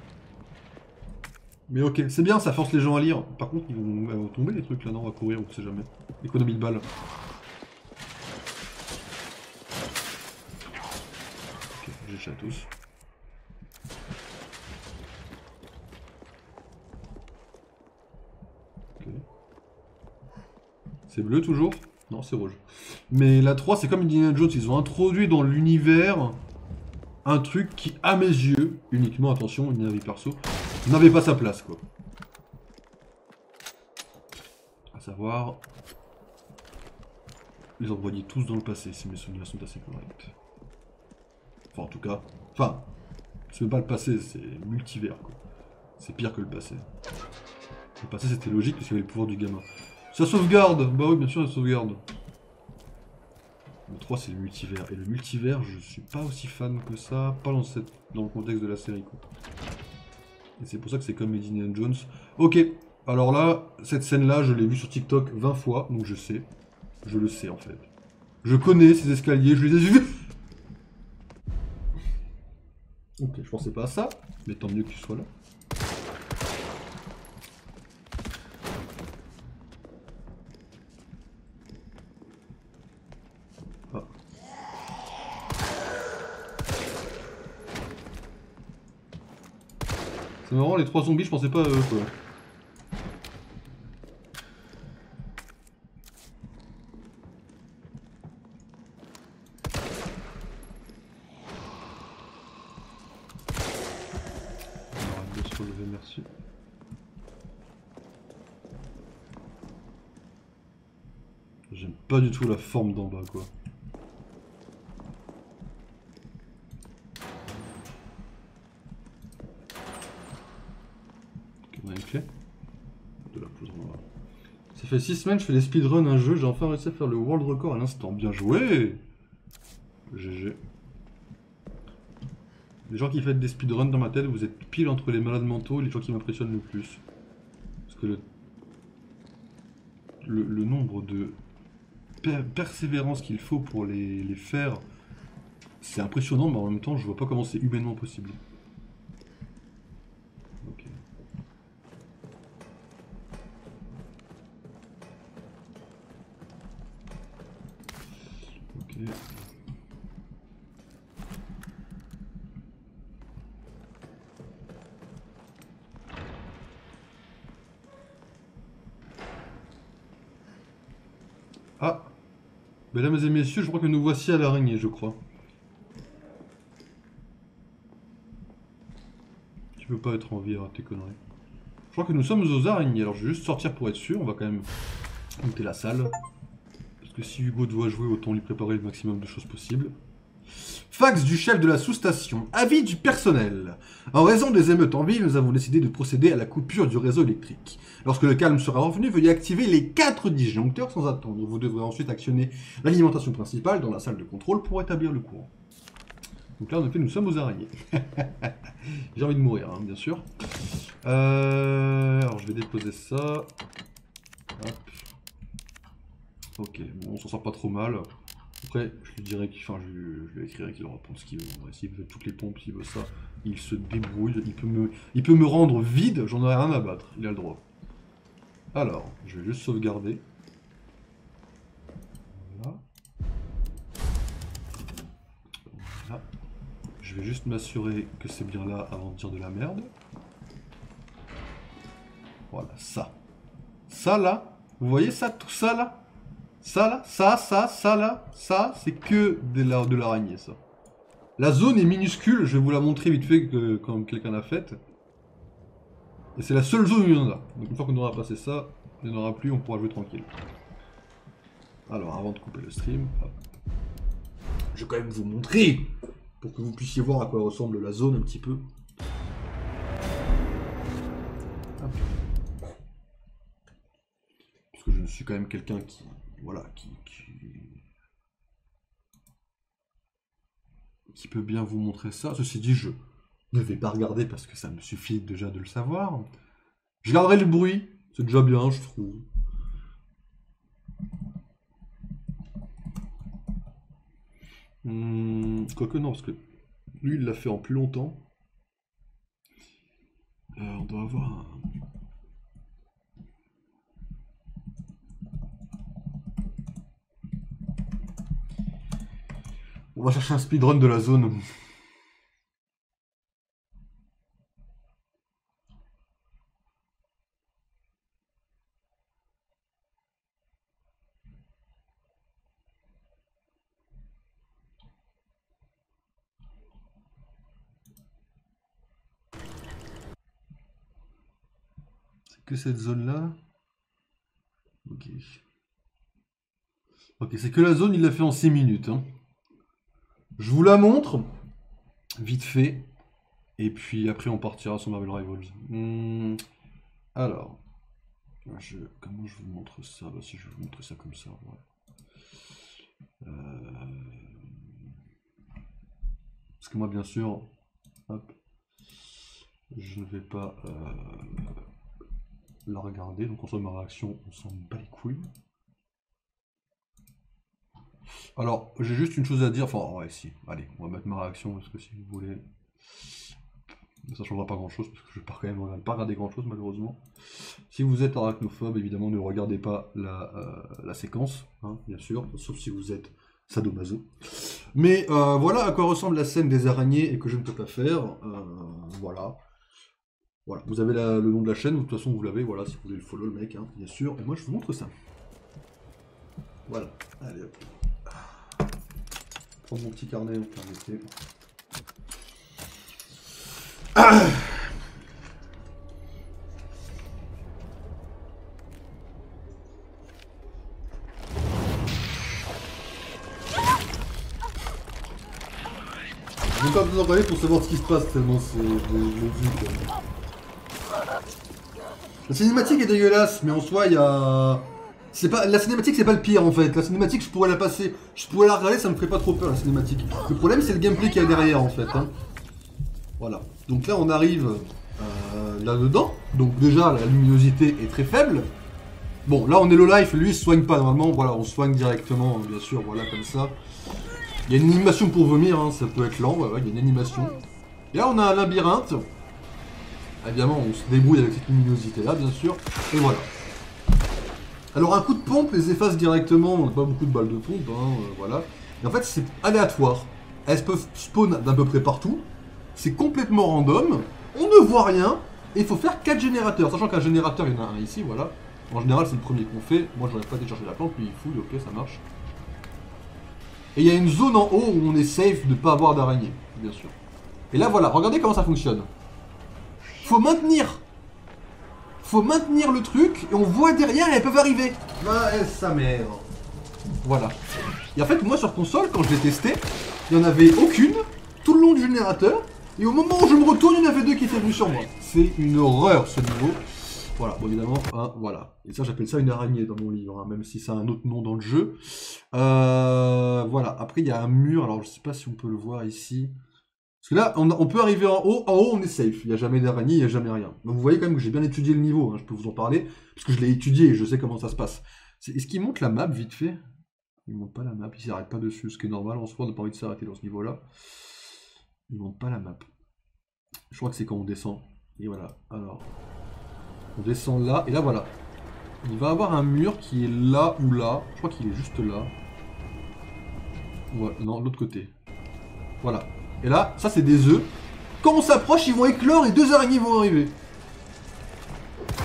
Mais ok, c'est bien, ça force les gens à lire. Par contre, ils vont tomber les trucs là, non, on va courir, on sait jamais. Économie de balles. Ok, j'ai jeté à tous. Ok. C'est bleu toujours? Non, c'est rouge. Mais la 3, c'est comme Indiana Jones, ils ont introduit dans l'univers un truc qui, à mes yeux, uniquement, attention, une avis perso, n'avait pas sa place, quoi. À savoir... Les envoyer tous dans le passé, si mes souvenirs sont assez corrects. Enfin, en tout cas... Enfin, c'est même pas le passé, c'est multivers, quoi. C'est pire que le passé. Le passé, c'était logique, parce qu'il y avait le pouvoir du gamin. Ça sauvegarde! Bah oui, bien sûr, ça sauvegarde. Le 3, c'est le multivers. Et le multivers, je suis pas aussi fan que ça, pas dans le contexte de la série, quoi. Et c'est pour ça que c'est comme Indiana Jones. Ok, alors là, cette scène-là, je l'ai vue sur TikTok 20 fois, donc je sais. Je le sais, en fait. Je connais ces escaliers, je les ai vus. Ok, je pensais pas à ça, mais tant mieux que tu sois là. Ah. C'est marrant, les 3 zombies, je pensais pas à eux, quoi. Merci. J'aime pas du tout la forme d'en bas, quoi. Ok, on a une clé. De la poudre noire. Ça fait 6 semaines que je fais des speedruns un jeu, j'ai enfin réussi à faire le world record à l'instant. Bien joué! GG. Les gens qui font des speedruns dans ma tête, vous êtes pile entre les malades mentaux et les gens qui m'impressionnent le plus. Parce que le nombre de persévérance qu'il faut pour les faire, c'est impressionnant, mais en même temps, je vois pas comment c'est humainement possible. Ok. Ok. Ah! Mesdames et messieurs, je crois que nous voici à l'araignée, je crois. Tu peux pas être en vie, tes conneries. Je crois que nous sommes aux araignées, alors je vais juste sortir pour être sûr, on va quand même monter la salle. Parce que si Hugo doit jouer, autant lui préparer le maximum de choses possibles. Fax du chef de la sous-station. Avis du personnel. En raison des émeutes en ville, nous avons décidé de procéder à la coupure du réseau électrique. Lorsque le calme sera revenu, veuillez activer les 4 disjoncteurs sans attendre. Vous devrez ensuite actionner l'alimentation principale dans la salle de contrôle pour établir le courant. Donc là, en effet, nous sommes aux araignées. J'ai envie de mourir, hein, bien sûr. Alors, je vais déposer ça. Hop. Ok, bon, on s'en sort pas trop mal. Après, je lui dirais enfin, je lui écrirai qu'il aura prendre ce qu'il veut. S'il veut toutes les pompes, s'il veut ça, il se débrouille. Il peut me rendre vide, j'en ai rien à battre. Il a le droit. Alors, je vais juste sauvegarder. Voilà. Voilà. Je vais juste m'assurer que c'est bien là avant de dire de la merde. Voilà, ça. Ça là, vous voyez ça, tout ça là? Ça là, ça là, ça, c'est que de l'araignée, ça. La zone est minuscule, je vais vous la montrer vite fait comme quelqu'un l'a faite. Et c'est la seule zone où il y en a. Donc une fois qu'on aura passé ça, il n'y en aura plus, on pourra jouer tranquille. Alors, avant de couper le stream, hop. Je vais quand même vous montrer, pour que vous puissiez voir à quoi ressemble la zone un petit peu. Hop. Parce que je suis quand même quelqu'un qui... Voilà, qui peut bien vous montrer ça. Ceci dit, je ne vais pas regarder parce que ça me suffit déjà de le savoir. Je garderai le bruit, c'est déjà bien, je trouve. Quoique non, parce que lui, il l'a fait en plus longtemps. On doit avoir un... On va chercher un speedrun de la zone. C'est que cette zone-là. Ok. Ok, c'est que la zone, il l'a fait en 6 minutes. Hein. Je vous la montre, vite fait, et puis après on partira sur Marvel Rivals. Alors, comment je vous montre ça? Bah, si je vais vous montrer ça comme ça. Ouais. Parce que moi, bien sûr, hop, je ne vais pas la regarder, donc on soit ma réaction, on s'en bat les couilles. Alors, j'ai juste une chose à dire, enfin, ouais, si, allez, on va mettre ma réaction, parce que si vous voulez, ça changera pas grand chose, parce que je vais pas quand même pas regarder grand chose, malheureusement. Si vous êtes arachnophobe, évidemment, ne regardez pas la séquence, hein, bien sûr, sauf si vous êtes sadomaso. Mais voilà à quoi ressemble la scène des araignées et que je ne peux pas faire, voilà. Voilà, vous avez le nom de la chaîne, de toute façon vous l'avez, voilà, si vous voulez le follow le mec, hein, bien sûr, et moi je vous montre ça. Voilà, allez hop. Prendre mon petit carnet, vous permettez. Je n'ai pas besoin d'en parler pour savoir ce qui se passe, tellement c'est... je l'ai vu, quoi. La cinématique est dégueulasse, mais en soi, il y a... C'est pas... La cinématique, c'est pas le pire, en fait. La cinématique, je pourrais la passer. Je pourrais la regarder, ça me ferait pas trop peur, la cinématique. Le problème, c'est le gameplay qu'il y a derrière, en fait. Hein. Voilà. Donc là, on arrive là-dedans. Donc déjà, la luminosité est très faible. Bon, là, on est low life. Lui, il se soigne pas, normalement. Voilà, on soigne directement, bien sûr. Voilà, comme ça. Il y a une animation pour vomir, hein. Ça peut être lent. Ouais, il y a une animation. Et là, on a un labyrinthe. Évidemment, on se débrouille avec cette luminosité-là, bien sûr. Et voilà. Alors, un coup de pompe les efface directement. On n'a pas beaucoup de balles de pompe, hein, voilà. Et en fait, c'est aléatoire. Elles peuvent spawn d'à peu près partout. C'est complètement random. On ne voit rien. Et il faut faire 4 générateurs. Sachant qu'un générateur, il y en a un ici, voilà. En général, c'est le premier qu'on fait. Moi, j'aurais pas téléchargé la plante, puis il fouille, ok, ça marche. Et il y a une zone en haut où on est safe de ne pas avoir d'araignée, bien sûr. Et là, voilà, regardez comment ça fonctionne. Faut maintenir le truc et on voit derrière et elles peuvent arriver. Ah, sa mère. Voilà. Et en fait, moi sur console, quand je l'ai testé, il n'y en avait aucune tout le long du générateur. Et au moment où je me retourne, il y en avait 2 qui étaient venus sur moi. C'est une horreur ce niveau. Voilà, bon évidemment, hein, voilà. Et ça, j'appelle ça une araignée dans mon livre, hein, même si ça a un autre nom dans le jeu. Voilà, après il y a un mur, alors je sais pas si on peut le voir ici. Parce que là, on peut arriver en haut on est safe, il n'y a jamais d'araignée, il n'y a jamais rien. Donc vous voyez quand même que j'ai bien étudié le niveau, hein, je peux vous en parler, parce que je l'ai étudié et je sais comment ça se passe. Est-ce qu'il monte la map vite fait? Il monte pas la map, il s'arrête pas dessus, ce qui est normal, en soi on n'a pas envie de s'arrêter dans ce niveau-là. Il monte pas la map. Je crois que c'est quand on descend. Et voilà, alors... On descend là, et là voilà. Il va avoir un mur qui est là ou là, je crois qu'il est juste là. Ouais, non, l'autre côté. Voilà. Et là, ça c'est des œufs. Quand on s'approche, ils vont éclore et 2 araignées vont arriver.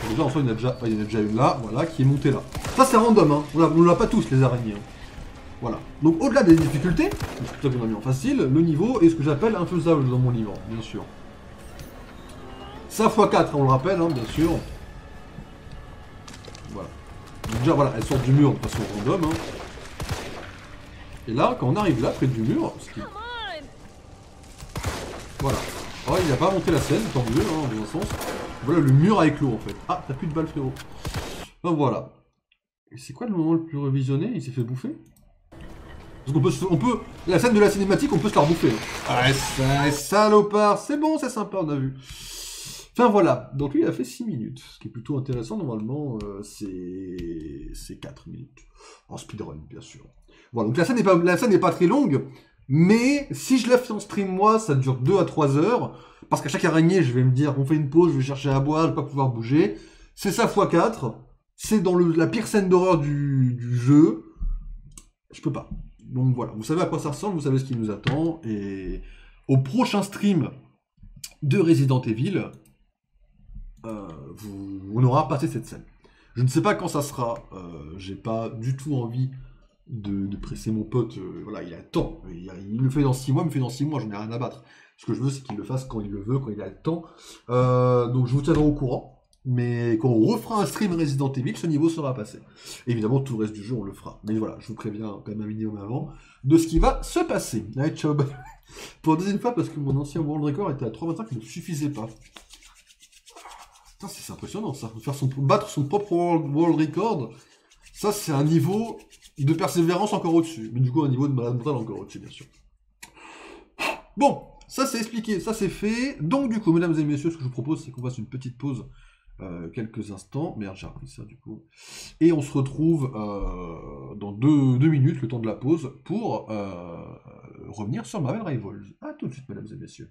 Déjà, en soi, il y en a déjà une là, voilà, qui est montée là. Ça c'est random, hein. On l'a pas tous les araignées. Hein. Voilà. Donc au-delà des difficultés, c'est pour ça qu'on a mis en facile, le niveau est ce que j'appelle infaisable dans mon livre, bien sûr. Ça x4, on le rappelle, hein, bien sûr. Voilà. Donc déjà, voilà, elles sortent du mur de façon random. Hein. Et là, quand on arrive là, près du mur, ce qui... Voilà. Oh, il n'a pas monté la scène, tant mieux, hein, dans un sens. Voilà, le mur a éclos, en fait. Ah, t'as plus de balles, frérot. Donc voilà. Et c'est quoi le moment le plus revisionné? Il s'est fait bouffer? Parce qu'on peut... La scène de la cinématique, on peut se la rebouffer. Hein. Ah, ça, salopard. C'est bon, c'est sympa, on a vu. Enfin voilà, donc lui il a fait 6 minutes, ce qui est plutôt intéressant, normalement c'est 4 minutes. En speedrun bien sûr. Voilà, donc la scène n'est pas très longue, mais si je la fais en stream moi, ça dure 2 à 3 heures, parce qu'à chaque araignée je vais me dire on fait une pause, je vais chercher à boire, je vais pas pouvoir bouger. C'est ça x4, c'est dans la pire scène d'horreur du jeu, je peux pas. Donc voilà, vous savez à quoi ça ressemble, vous savez ce qui nous attend, et au prochain stream de Resident Evil, on aura passé cette scène. Je ne sais pas quand ça sera, j'ai pas du tout envie de presser mon pote, voilà, il a le temps, il le fait dans 6 mois, il me fait dans 6 mois, j'en ai rien à battre. Ce que je veux, c'est qu'il le fasse quand il le veut, quand il a le temps. Donc je vous tiendrai au courant. Mais quand on refera un stream Resident Evil, ce niveau sera passé. Évidemment, tout le reste du jeu, on le fera. Mais voilà, je vous préviens quand même un minimum avant de ce qui va se passer. Allez, ciao, bye. Pour la deuxième fois, parce que mon ancien world record était à 3,25, il ne suffisait pas. Putain, c'est impressionnant ça. Battre son propre world record, ça c'est un niveau de persévérance encore au-dessus. Mais du coup, un niveau de malade mental encore au-dessus, bien sûr. Bon, ça c'est expliqué, ça c'est fait. Donc du coup, mesdames et messieurs, ce que je vous propose, c'est qu'on fasse une petite pause. Quelques instants, merde j'ai repris ça du coup, et on se retrouve dans 2 minutes, le temps de la pause, pour revenir sur Marvel Rivals. A tout de suite mesdames et messieurs.